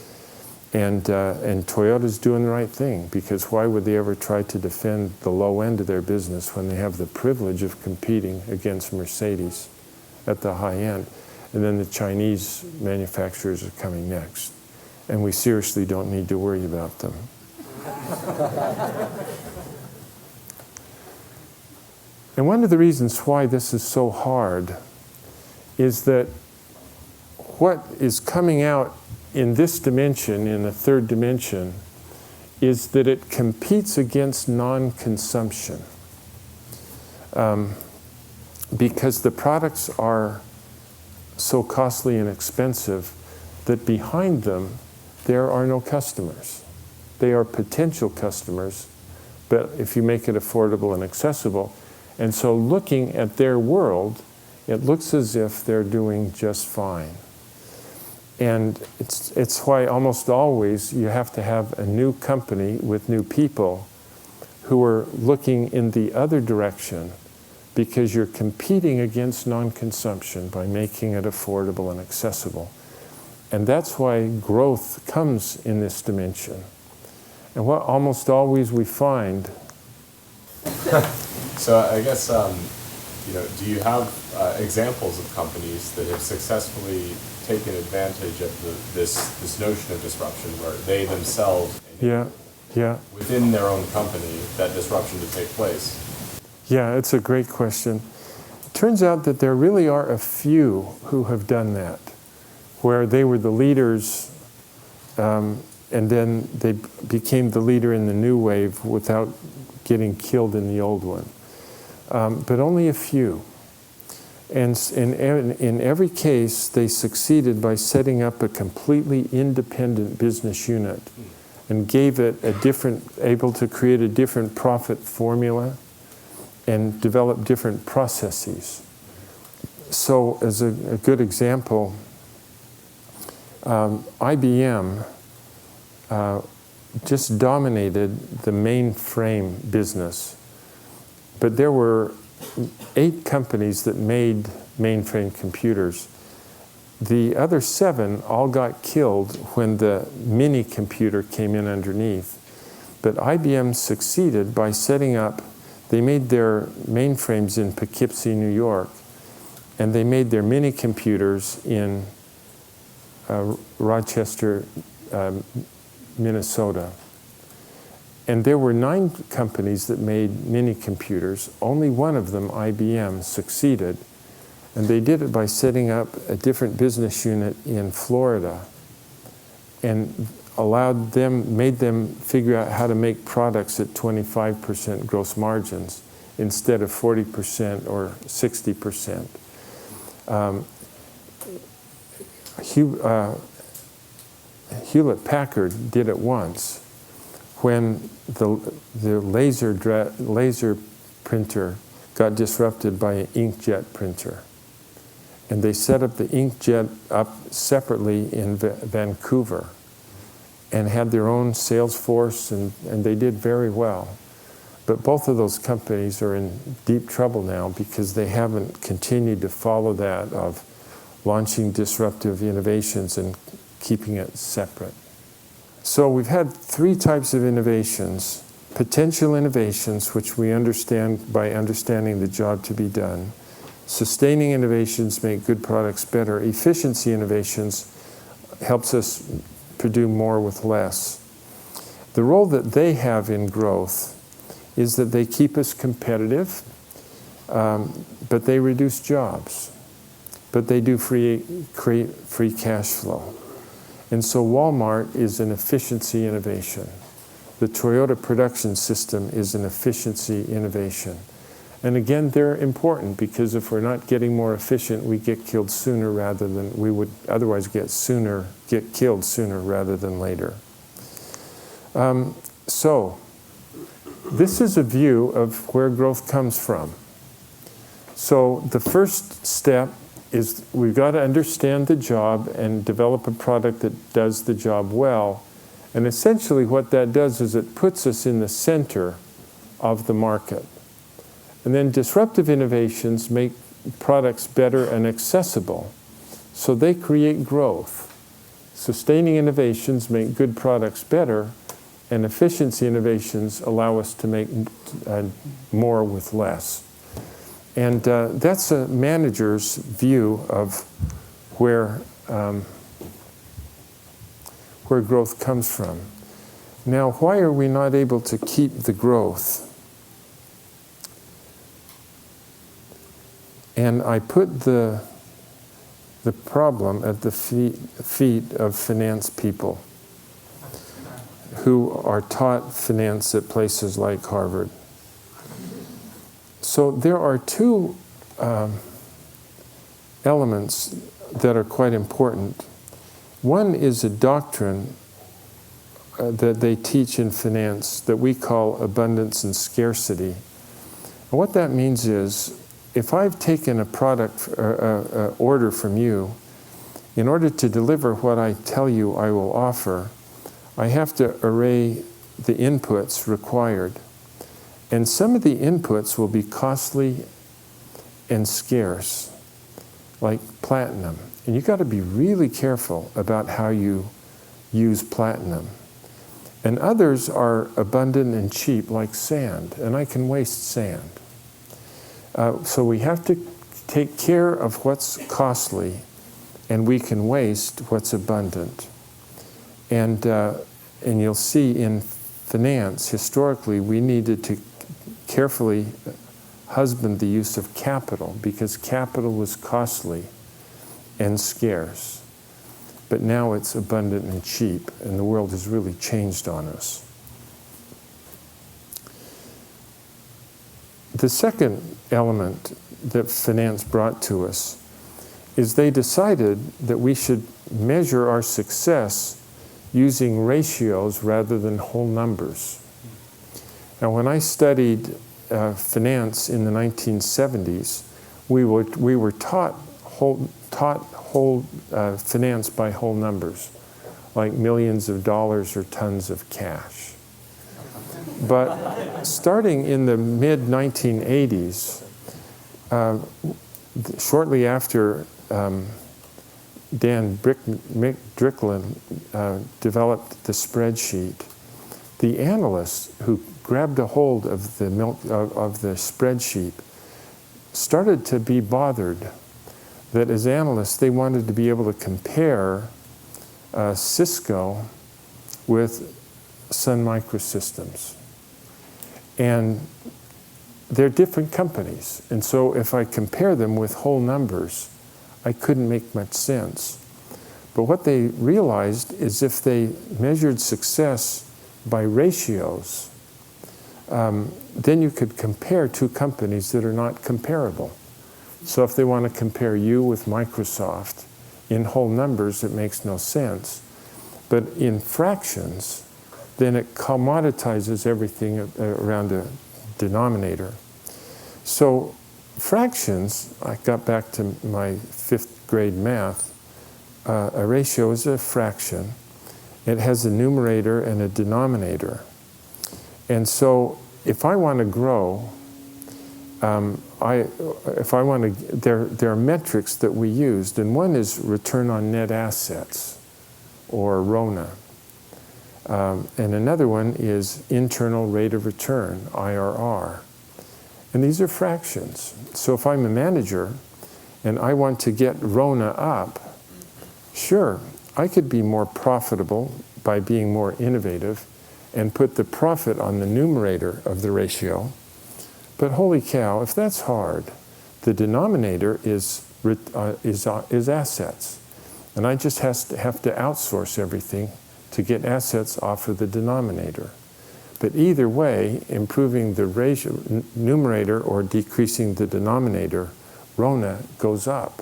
And Toyota's doing the right thing, because why would they ever try to defend the low end of their business when they have the privilege of competing against Mercedes at the high end? And then the Chinese manufacturers are coming next. And we seriously don't need to worry about them. And one of the reasons why this is so hard is that what is coming out in this dimension, in the third dimension, is that it competes against non-consumption. Because the products are so costly and expensive that behind them there are no customers. They are potential customers, but if you make it affordable and accessible. And so looking at their world, it looks as if they're doing just fine. And it's why almost always you have to have a new company with new people who are looking in the other direction, because you're competing against non-consumption by making it affordable and accessible. And that's why growth comes in this dimension. And what almost always we find... So I guess, do you have examples of companies that have successfully taken advantage of this notion of disruption, where they themselves, within their own company, that disruption to take place? Yeah, it's a great question. It turns out that there really are a few who have done that, where they were the leaders, and then they became the leader in the new wave without getting killed in the old one. But only a few. And in every case, they succeeded by setting up a completely independent business unit and gave it able to create a different profit formula and develop different processes. So as a good example, IBM just dominated the mainframe business. But there were 8 companies that made mainframe computers. The other 7 all got killed when the mini computer came in underneath. But IBM succeeded by setting up, they made their mainframes in Poughkeepsie, New York, and they made their mini computers in Rochester, Minnesota. And there were 9 companies that made mini computers. Only one of them, IBM, succeeded. And they did it by setting up a different business unit in Florida and made them figure out how to make products at 25% gross margins instead of 40% or 60%. Hewlett-Packard did it once when the laser printer got disrupted by an inkjet printer. And they set up the inkjet up separately in Vancouver and had their own sales force, and they did very well. But both of those companies are in deep trouble now because they haven't continued to follow that of launching disruptive innovations and keeping it separate. So we've had 3 types of innovations: potential innovations, which we understand by understanding the job to be done; sustaining innovations make good products better; efficiency innovations helps us produce more with less. The role that they have in growth is that they keep us competitive, but they reduce jobs, but they do create free cash flow. And so Walmart is an efficiency innovation. The Toyota production system is an efficiency innovation. And again, they're important because if we're not getting more efficient, we get killed sooner rather than we would otherwise get killed sooner rather than later. So this is a view of where growth comes from. So the first step is we've got to understand the job and develop a product that does the job well. And essentially what that does is it puts us in the center of the market. And then disruptive innovations make products better and accessible. So they create growth. Sustaining innovations make good products better, and efficiency innovations allow us to make more with less. And that's a manager's view of where growth comes from. Now, why are we not able to keep the growth? And I put the problem at the feet of finance people who are taught finance at places like Harvard. So there are two elements that are quite important. One is a doctrine that they teach in finance that we call abundance and scarcity. And what that means is, if I've taken a product order from you, in order to deliver what I tell you I will offer, I have to array the inputs required. And some of the inputs will be costly and scarce, like platinum. And you've got to be really careful about how you use platinum. And others are abundant and cheap, like sand, and I can waste sand. So we have to take care of what's costly, and we can waste what's abundant. And you'll see in finance, historically, we needed to carefully husband the use of capital, because capital was costly and scarce. But now it's abundant and cheap, and the world has really changed on us. The second element that finance brought to us is they decided that we should measure our success using ratios rather than whole numbers. Now, when I studied finance in the 1970s, we were taught finance by whole numbers, like millions of dollars or tons of cash. But starting in the mid-1980s, shortly after Dan Dricklin developed the spreadsheet, the analysts who grabbed a hold of the spreadsheet started to be bothered that as analysts they wanted to be able to compare Cisco with Sun Microsystems. And they're different companies. And so if I compare them with whole numbers, I couldn't make much sense. But what they realized is if they measured success by ratios, then you could compare two companies that are not comparable. So if they want to compare you with Microsoft, in whole numbers it makes no sense. But in fractions, then it commoditizes everything around a denominator. So fractions, I got back to my 5th grade math, a ratio is a fraction. It has a numerator and a denominator. And so if I want to grow, there are metrics that we used, and one is return on net assets, or RONA. And another one is internal rate of return, IRR. And these are fractions. So if I'm a manager and I want to get RONA up, sure, I could be more profitable by being more innovative and put the profit on the numerator of the ratio. But holy cow, if that's hard, the denominator is assets. And I just have to outsource everything to get assets off of the denominator. But either way, improving the ratio, numerator or decreasing the denominator, RONA goes up.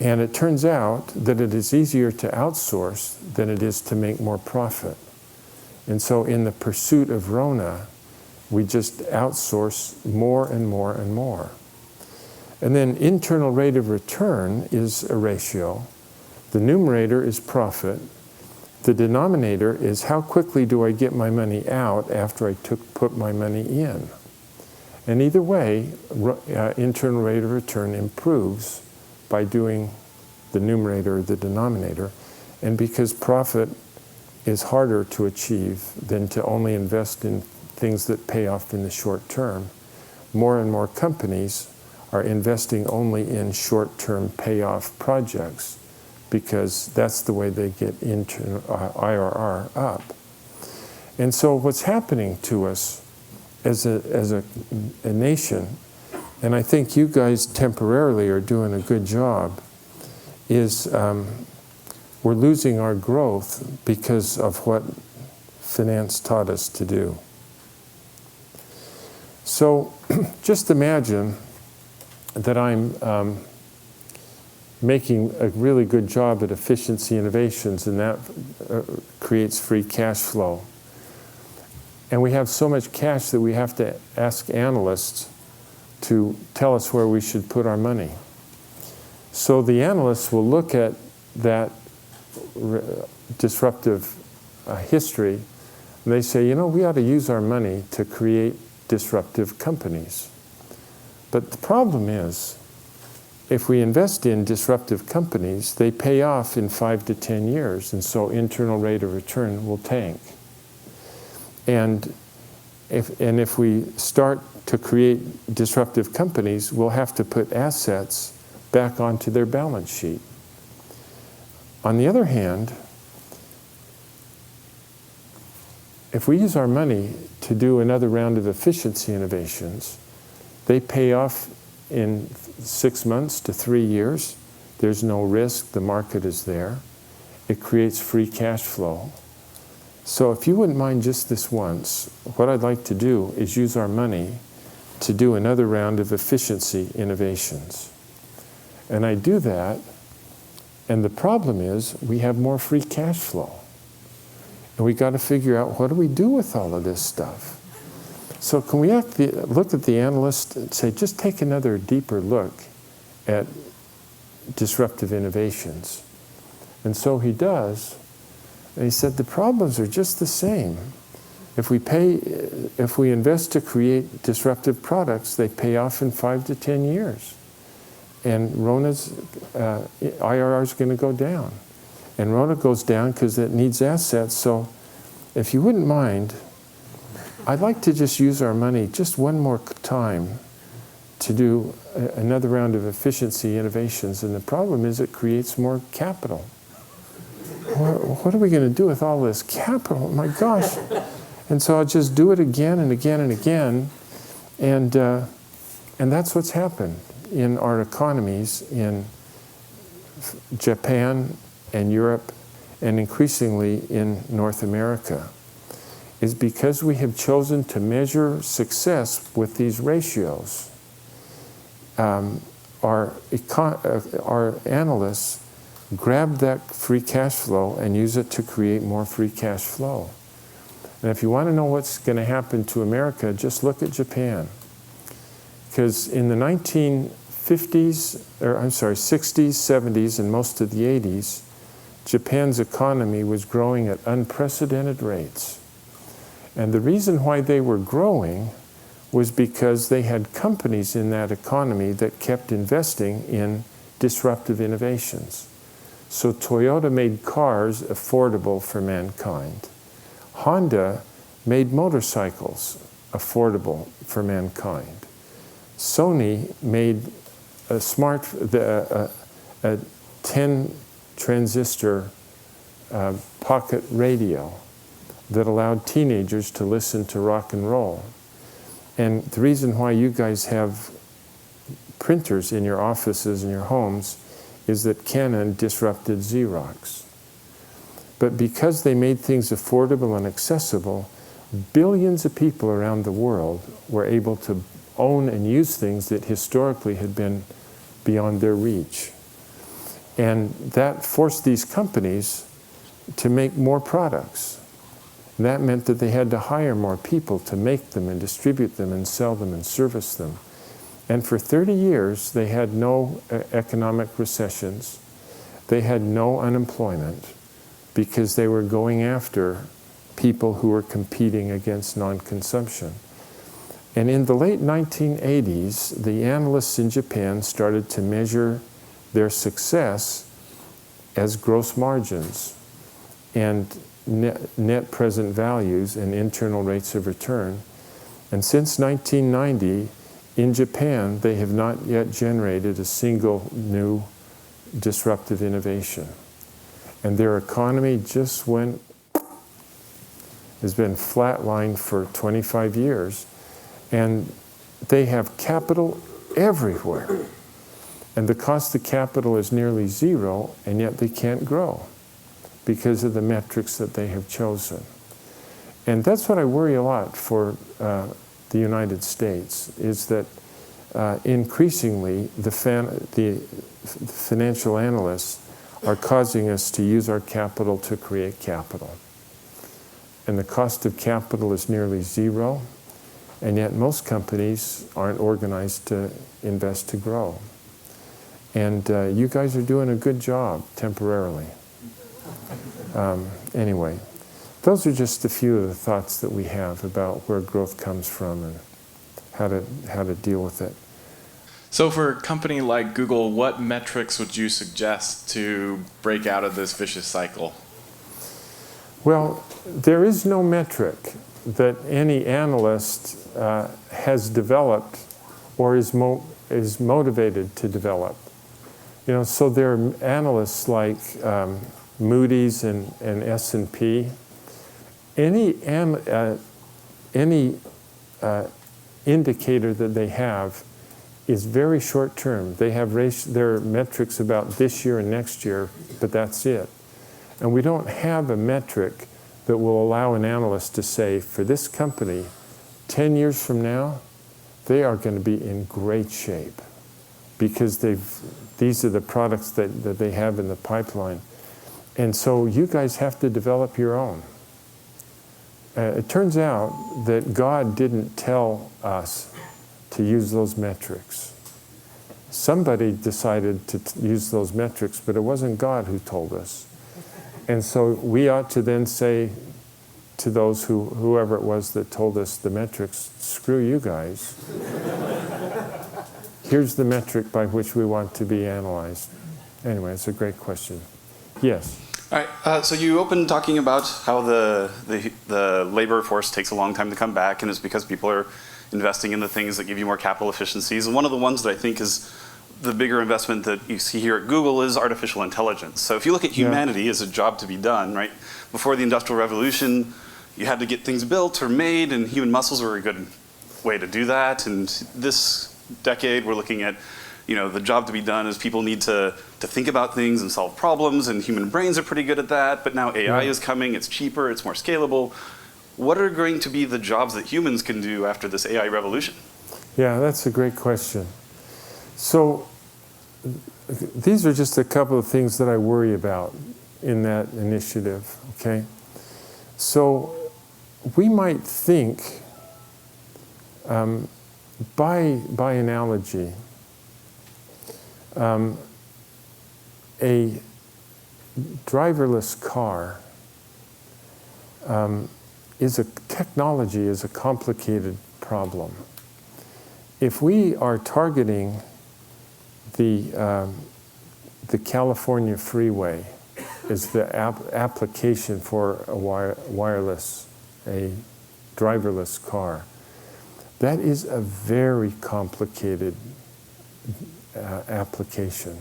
And it turns out that it is easier to outsource than it is to make more profit. And so in the pursuit of RONA, we just outsource more and more and more. And then internal rate of return is a ratio. The numerator is profit. The denominator is how quickly do I get my money out after I put my money in. And either way, internal rate of return improves by doing the numerator or the denominator. And because profit is harder to achieve than to only invest in things that pay off in the short term, more and more companies are investing only in short-term payoff projects because that's the way they get into IRR up. And so what's happening to us as a nation, and I think you guys temporarily are doing a good job, is we're losing our growth because of what finance taught us to do. So just imagine that I'm making a really good job at efficiency innovations, and that creates free cash flow. And we have so much cash that we have to ask analysts to tell us where we should put our money. So the analysts will look at that disruptive history, and they say, you know, we ought to use our money to create disruptive companies. But the problem is, if we invest in disruptive companies, they pay off in 5 to 10 years, and so internal rate of return will tank. And if we start to create disruptive companies, we'll have to put assets back onto their balance sheet. On the other hand, if we use our money to do another round of efficiency innovations, they pay off in 6 months to 3 years. There's no risk, the market is there. It creates free cash flow. So if you wouldn't mind just this once, what I'd like to do is use our money to do another round of efficiency innovations. And I do that, and the problem is we have more free cash flow. And we got to figure out, what do we do with all of this stuff? So can we look at the analyst and say, just take another deeper look at disruptive innovations? And so he does. And he said, the problems are just the same. If we invest to create disruptive products, they pay off in 5 to 10 years. And Rona's IRR is going to go down. And Rona goes down because it needs assets. So if you wouldn't mind, I'd like to just use our money just one more time to do another round of efficiency innovations. And the problem is it creates more capital. What are we going to do with all this capital? My gosh. And so I'll just do it again and again and again. And that's what's happened in our economies in Japan and Europe and increasingly in North America, is because we have chosen to measure success with these ratios. Our analysts grab that free cash flow and use it to create more free cash flow. And if you want to know what's going to happen to America, just look at Japan. Because in the 60s, 70s, and most of the 80s, Japan's economy was growing at unprecedented rates. And the reason why they were growing was because they had companies in that economy that kept investing in disruptive innovations. So Toyota made cars affordable for mankind. Honda made motorcycles affordable for mankind. Sony made a 10 transistor pocket radio that allowed teenagers to listen to rock and roll. And the reason why you guys have printers in your offices and your homes is that Canon disrupted Xerox. But because they made things affordable and accessible, billions of people around the world were able to own and use things that historically had been beyond their reach. And that forced these companies to make more products. And that meant that they had to hire more people to make them and distribute them and sell them and service them. And for 30 years, they had no economic recessions. They had no unemployment because they were going after people who were competing against non-consumption. And in the late 1980s, the analysts in Japan started to measure their success as gross margins and net present values and internal rates of return. And since 1990, in Japan, they have not yet generated a single new disruptive innovation. And their economy just has been flatlined for 25 years. And they have capital everywhere. And the cost of capital is nearly zero, and yet they can't grow because of the metrics that they have chosen. And that's what I worry a lot for the United States, is that increasingly the financial analysts are causing us to use our capital to create capital. And the cost of capital is nearly zero, and yet most companies aren't organized to invest to grow. And you guys are doing a good job temporarily. Anyway, those are just a few of the thoughts that we have about where growth comes from and how to deal with it. So for a company like Google, what metrics would you suggest to break out of this vicious cycle? Well, there is no metric that any analyst has developed or is motivated to develop. You know, so there are analysts like Moody's and S&P. Any indicator that they have is very short term. They have their metrics about this year and next year, but that's it. And we don't have a metric that will allow an analyst to say, for this company, 10 years from now, they are going to be in great shape because these are the products that they have in the pipeline. And so you guys have to develop your own. It turns out that God didn't tell us to use those metrics. Somebody decided to use those metrics, but it wasn't God who told us. And so we ought to then say to those whoever it was that told us the metrics, screw you guys. Here's the metric by which we want to be analyzed. Anyway, it's a great question. Yes? All right, so you opened talking about how the labor force takes a long time to come back, and it's because people are investing in the things that give you more capital efficiencies. And one of the ones that I think is the bigger investment that you see here at Google is artificial intelligence. So if you look at humanity as a job to be done, right? Before the Industrial Revolution, you had to get things built or made, and human muscles were a good way to do that. And this decade, we're looking at, you know, the job to be done is people need to think about things and solve problems, and human brains are pretty good at that. But now AI is coming, it's cheaper, it's more scalable. What are going to be the jobs that humans can do after this AI revolution? Yeah, that's a great question. So these are just a couple of things that I worry about in that initiative, okay? So we might think, by analogy, a driverless car technology is a complicated problem. If we are targeting the California freeway as the application for a driverless car, that is a very complicated application.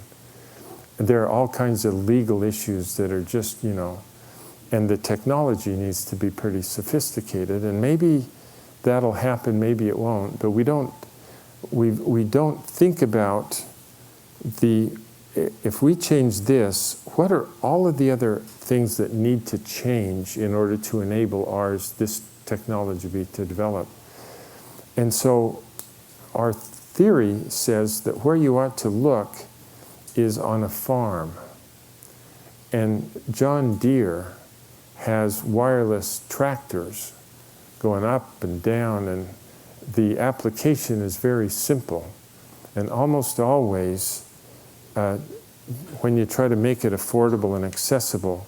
There are all kinds of legal issues that are just, you know, and the technology needs to be pretty sophisticated, and maybe that'll happen, maybe it won't, but we don't think about if we change this, what are all of the other things that need to change in order to enable this technology to develop? And so our theory says that where you ought to look is on a farm. And John Deere has wireless tractors going up and down, and the application is very simple. And almost always, when you try to make it affordable and accessible,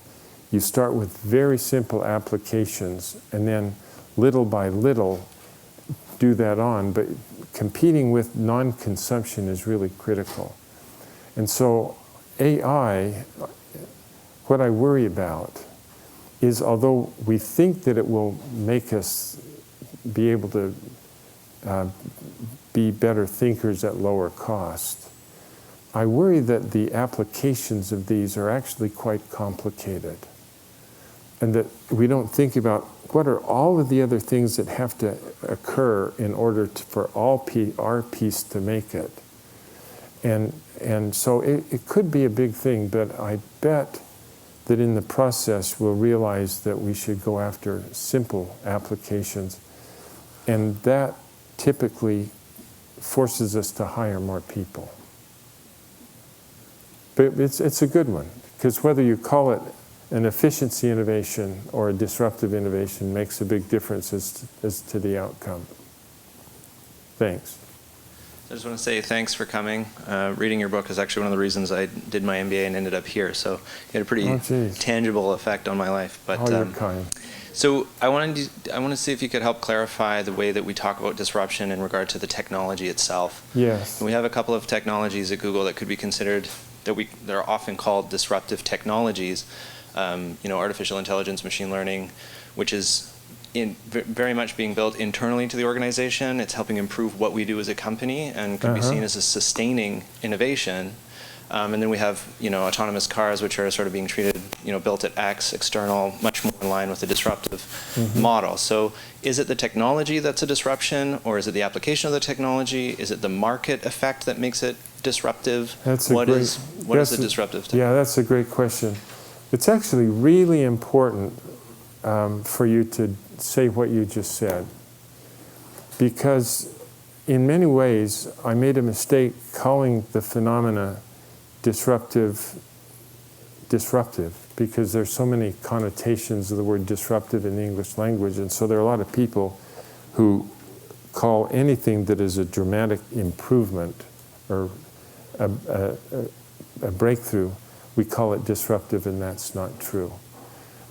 you start with very simple applications, and then little by little do that on. But competing with non-consumption is really critical. And so AI what I worry about is, although we think that it will make us be able to be better thinkers at lower cost, I worry that the applications of these are actually quite complicated, and that we don't think about what are all of the other things that have to occur in order for our piece to make it. And so it could be a big thing, but I bet that in the process we'll realize that we should go after simple applications, and that typically forces us to hire more people. But it's a good one, because whether you call it an efficiency innovation or a disruptive innovation makes a big difference as to the outcome. Thanks. I just want to say thanks for coming. Reading your book is actually one of the reasons I did my MBA and ended up here. So it had a pretty tangible effect on my life. But you're kind. So I want to see if you could help clarify the way that we talk about disruption in regard to the technology itself. Yes. And we have a couple of technologies at Google that could be considered that are often called disruptive technologies. Artificial intelligence, machine learning, which is very much being built internally to the organization. It's helping improve what we do as a company and could be seen as a sustaining innovation. And then we have, autonomous cars, which are sort of being treated, built at X, external, much more in line with the disruptive model. So is it the technology that's a disruption, or is it the application of the technology? Is it the market effect that makes it disruptive? What is the disruptive technology? Yeah, that's a great question. It's actually really important for you to say what you just said, because in many ways I made a mistake calling the phenomena disruptive, because there's so many connotations of the word disruptive in the English language, and so there are a lot of people who call anything that is a dramatic improvement or a breakthrough, we call it disruptive, and that's not true.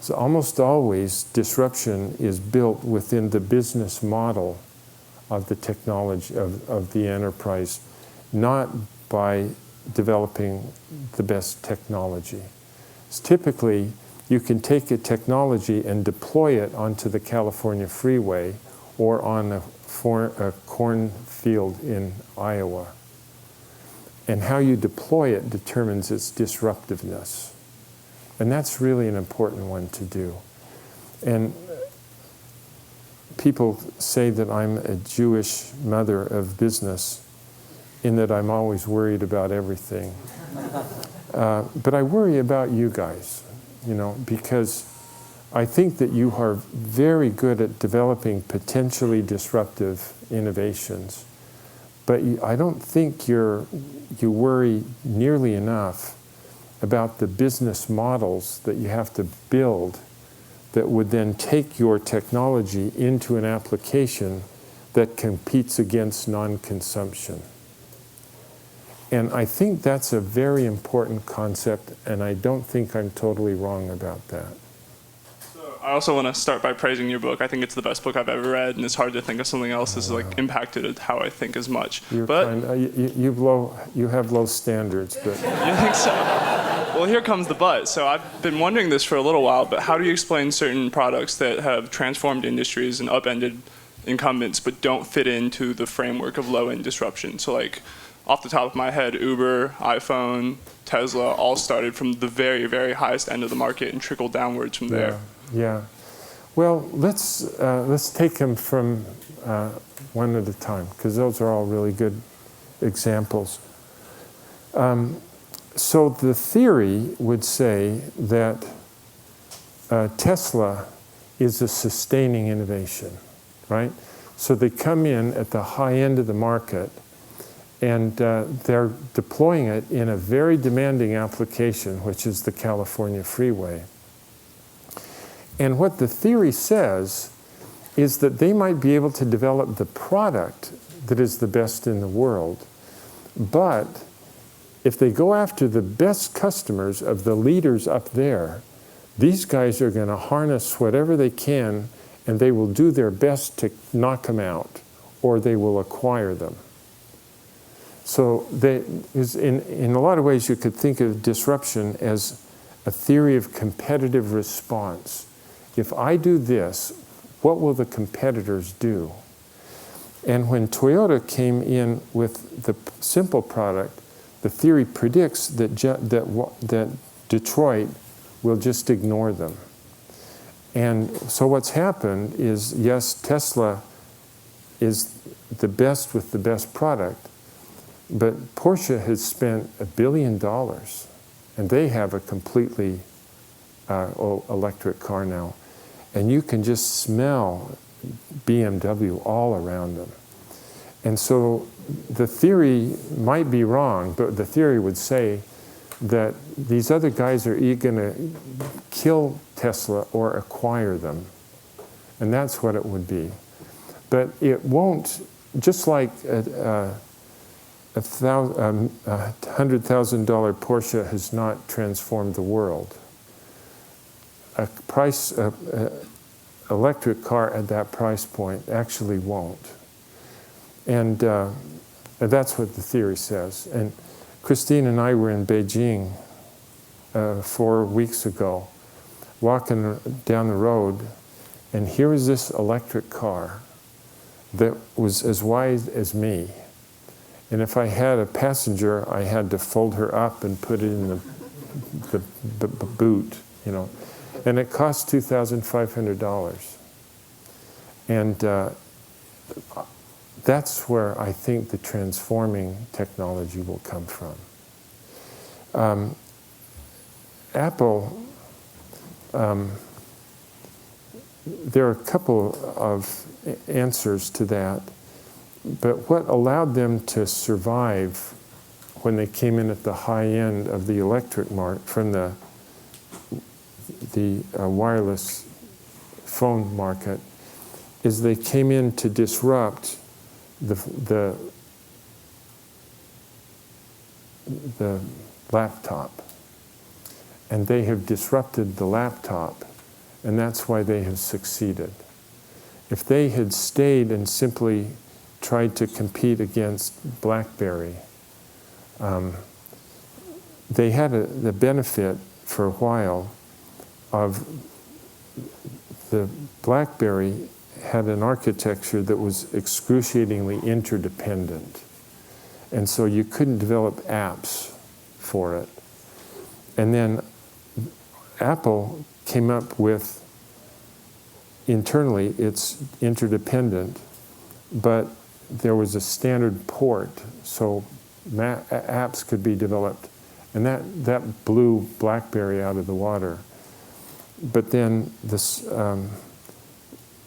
So almost always disruption is built within the business model of the technology, of the enterprise, not by developing the best technology. So typically, you can take a technology and deploy it onto the California freeway or on a cornfield in Iowa. And how you deploy it determines its disruptiveness. And that's really an important one to do. And people say that I'm a Jewish mother of business, in that I'm always worried about everything. But I worry about you guys, because I think that you are very good at developing potentially disruptive innovations. But I don't think you worry nearly enough about the business models that you have to build that would then take your technology into an application that competes against non-consumption. And I think that's a very important concept, and I don't think I'm totally wrong about that. I also want to start by praising your book. I think it's the best book I've ever read, and it's hard to think of something else that's impacted how I think as much. You're kind. You have low standards, but you think so? Well, here comes the but. So I've been wondering this for a little while, but how do you explain certain products that have transformed industries and upended incumbents, but don't fit into the framework of low-end disruption? So off the top of my head, Uber, iPhone, Tesla all started from the very, very highest end of the market and trickled downwards from there. Yeah. Well, let's take them from one at a time, because those are all really good examples. So the theory would say that Tesla is a sustaining innovation, right? So they come in at the high end of the market, and they're deploying it in a very demanding application, which is the California freeway. And what the theory says is that they might be able to develop the product that is the best in the world, but if they go after the best customers of the leaders up there, these guys are going to harness whatever they can, and they will do their best to knock them out, or they will acquire them. So in a lot of ways, you could think of disruption as a theory of competitive response. If I do this, what will the competitors do? And when Toyota came in with the simple product, the theory predicts that Detroit will just ignore them. And so what's happened is, yes, Tesla is the best with the best product, but Porsche has spent $1 billion, and they have a completely electric car now. And you can just smell BMW all around them. And so the theory might be wrong, but the theory would say that these other guys are either going to kill Tesla or acquire them. And that's what it would be. But it won't, just like a $100,000 Porsche has not transformed the world. Electric car at that price point actually won't. And that's what the theory says. And Christine and I were in Beijing 4 weeks ago, walking down the road, and here was this electric car that was as wide as me. And if I had a passenger, I had to fold her up and put it in the boot, you know. And it cost $2,500. And that's where I think the transforming technology will come from. Apple, there are a couple of answers to that, but what allowed them to survive when they came in at the high end of the electric market from the wireless phone market is they came in to disrupt the laptop. And they have disrupted the laptop, and that's why they have succeeded. If they had stayed and simply tried to compete against BlackBerry, they had the benefit for a while of the BlackBerry had an architecture that was excruciatingly interdependent. And so you couldn't develop apps for it. And then Apple came up with, internally, it's interdependent, but there was a standard port, so apps could be developed. And that blew BlackBerry out of the water. But then this,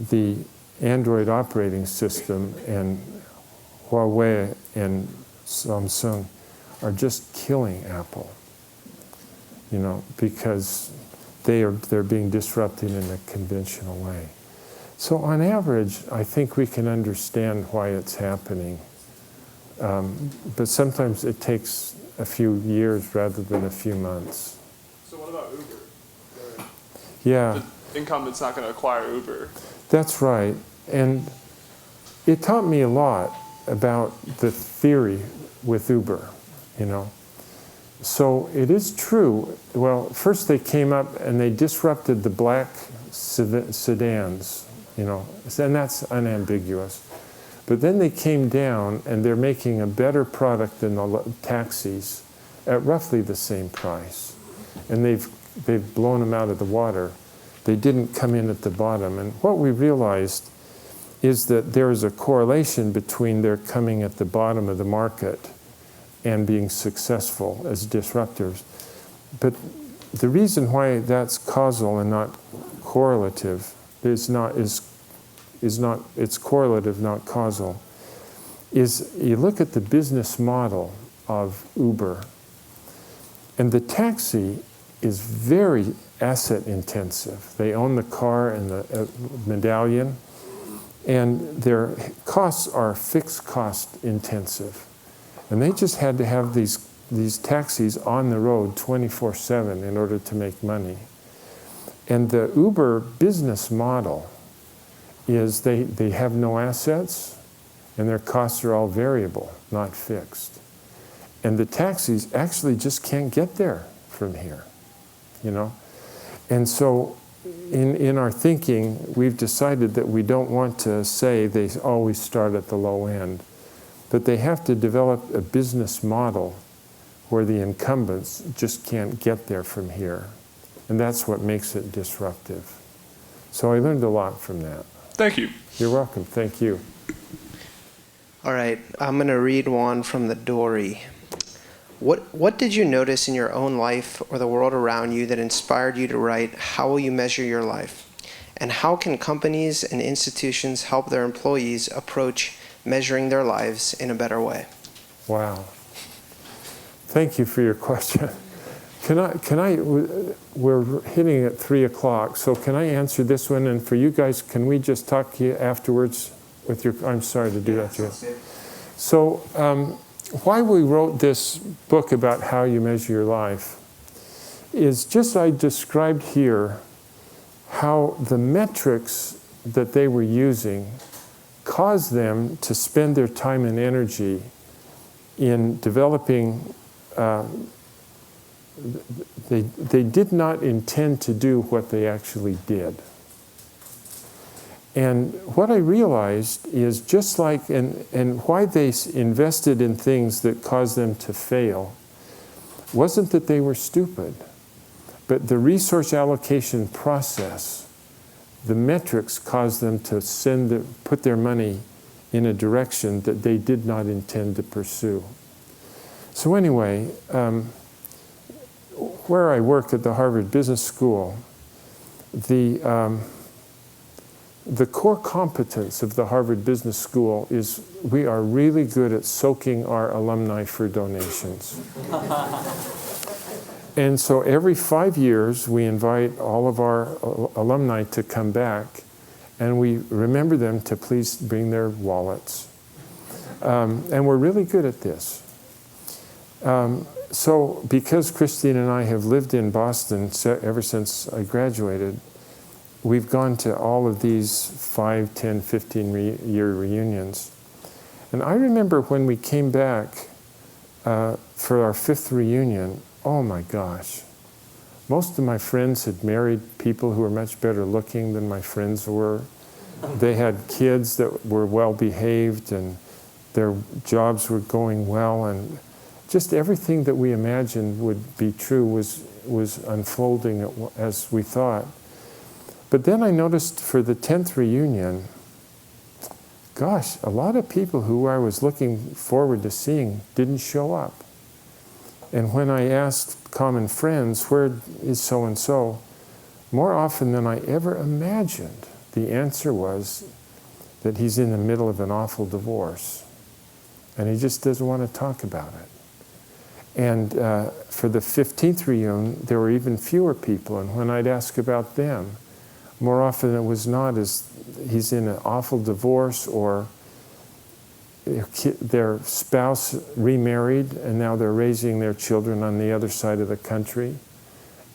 the Android operating system and Huawei and Samsung are just killing Apple, you know, because they're being disrupted in a conventional way. So on average, I think we can understand why it's happening. But sometimes it takes a few years rather than a few months. So what about Uber? Yeah. The incumbent's not going to acquire Uber. That's right. And it taught me a lot about the theory with Uber, you know. So it is true. Well, first they came up and they disrupted the black sedans, you know, and that's unambiguous. But then they came down and they're making a better product than the taxis at roughly the same price. And they've blown them out of the water. They didn't come in at the bottom. And what we realized is that there is a correlation between their coming at the bottom of the market and being successful as disruptors. But the reason why that's causal and not correlative it's correlative, not causal, is you look at the business model of Uber, and the taxi is very asset intensive. They own the car and the medallion, and their costs are fixed cost intensive. And they just had to have these taxis on the road 24/7 in order to make money. And the Uber business model is they have no assets, and their costs are all variable, not fixed. And the taxis actually just can't get there from here. you know? And so in our thinking, we've decided that we don't want to say they always start at the low end, but they have to develop a business model where the incumbents just can't get there from here. And that's what makes it disruptive. So I learned a lot from that. Thank you. You're welcome. Thank you. All right, I'm going to read one from the Dory. What did you notice in your own life or the world around you that inspired you to write, "How will you measure your life?" And how can companies and institutions help their employees approach measuring their lives in a better way? Wow. Thank you for your question. We're hitting at 3 o'clock, so can I answer this one? And for you guys, can we just talk to you afterwards with your, I'm sorry to do that to you. So, why we wrote this book about how you measure your life is just I described here how the metrics that they were using caused them to spend their time and energy in developing. They did not intend to do what they actually did. And what I realized is just like, and why they invested in things that caused them to fail, wasn't that they were stupid, but the resource allocation process, the metrics caused them to put their money in a direction that they did not intend to pursue. So anyway, where I work at the Harvard Business School, the core competence of the Harvard Business School is we are really good at soaking our alumni for donations. And so every 5 years, we invite all of our alumni to come back, and we remember them to please bring their wallets. And we're really good at this. So because Christine and I have lived in Boston ever since I graduated, we've gone to all of these 5, 10, 15-year reunions. And I remember when we came back for our 5th reunion, oh my gosh. Most of my friends had married people who were much better looking than my friends were. They had kids that were well behaved and their jobs were going well, and just everything that we imagined would be true was unfolding as we thought. But then I noticed for the 10th reunion, gosh, a lot of people who I was looking forward to seeing didn't show up. And when I asked common friends, where is so-and-so, more often than I ever imagined, the answer was that he's in the middle of an awful divorce. And he just doesn't want to talk about it. And for the 15th reunion, there were even fewer people. And when I'd ask about them, more often it was not as he's in an awful divorce or their spouse remarried and now they're raising their children on the other side of the country.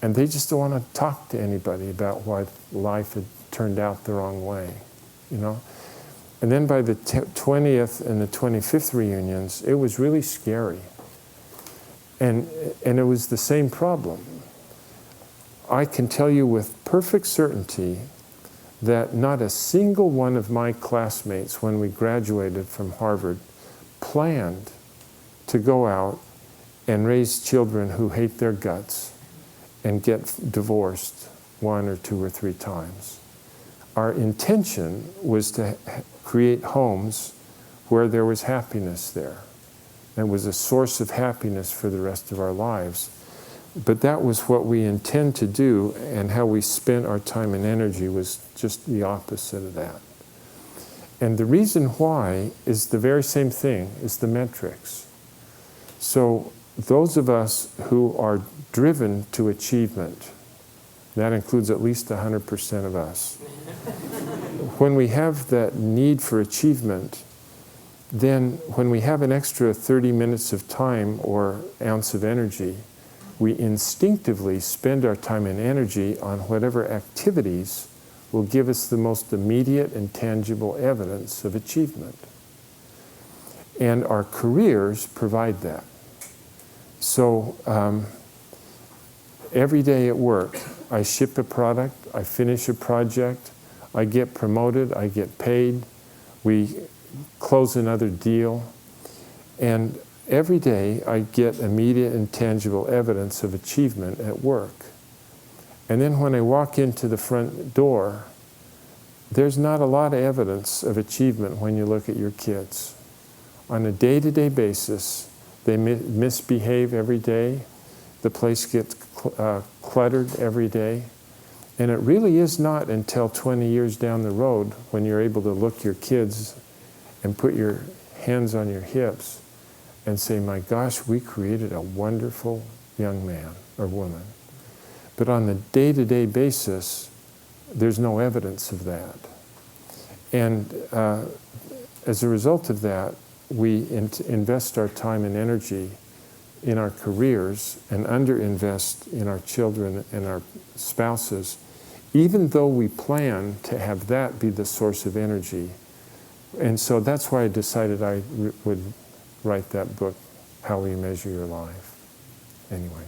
And they just don't want to talk to anybody about why life had turned out the wrong way, you know. And then by the 20th and the 25th reunions, it was really scary. And it was the same problem. I can tell you with perfect certainty that not a single one of my classmates when we graduated from Harvard planned to go out and raise children who hate their guts and get divorced 1 or 2 or 3 times. Our intention was to create homes where there was happiness there. It was a source of happiness for the rest of our lives. But that was what we intend to do, and how we spent our time and energy was just the opposite of that. And the reason why is the very same thing, is the metrics. So those of us who are driven to achievement, that includes at least 100% of us. When we have that need for achievement, then when we have an extra 30 minutes of time or ounce of energy, we instinctively spend our time and energy on whatever activities will give us the most immediate and tangible evidence of achievement. And our careers provide that. So every day at work, I ship a product, I finish a project, I get promoted, I get paid, we close another deal, and every day I get immediate and tangible evidence of achievement at work. And then when I walk into the front door, there's not a lot of evidence of achievement when you look at your kids. On a day-to-day basis, they misbehave every day. The place gets cluttered every day. And it really is not until 20 years down the road when you're able to look your kids and put your hands on your hips and say, my gosh, we created a wonderful young man or woman. But on the day-to-day basis, there's no evidence of that. And as a result of that, we invest our time and energy in our careers and underinvest in our children and our spouses, even though we plan to have that be the source of energy. And so that's why I decided I would write that book, How We Measure Your Life. Anyway.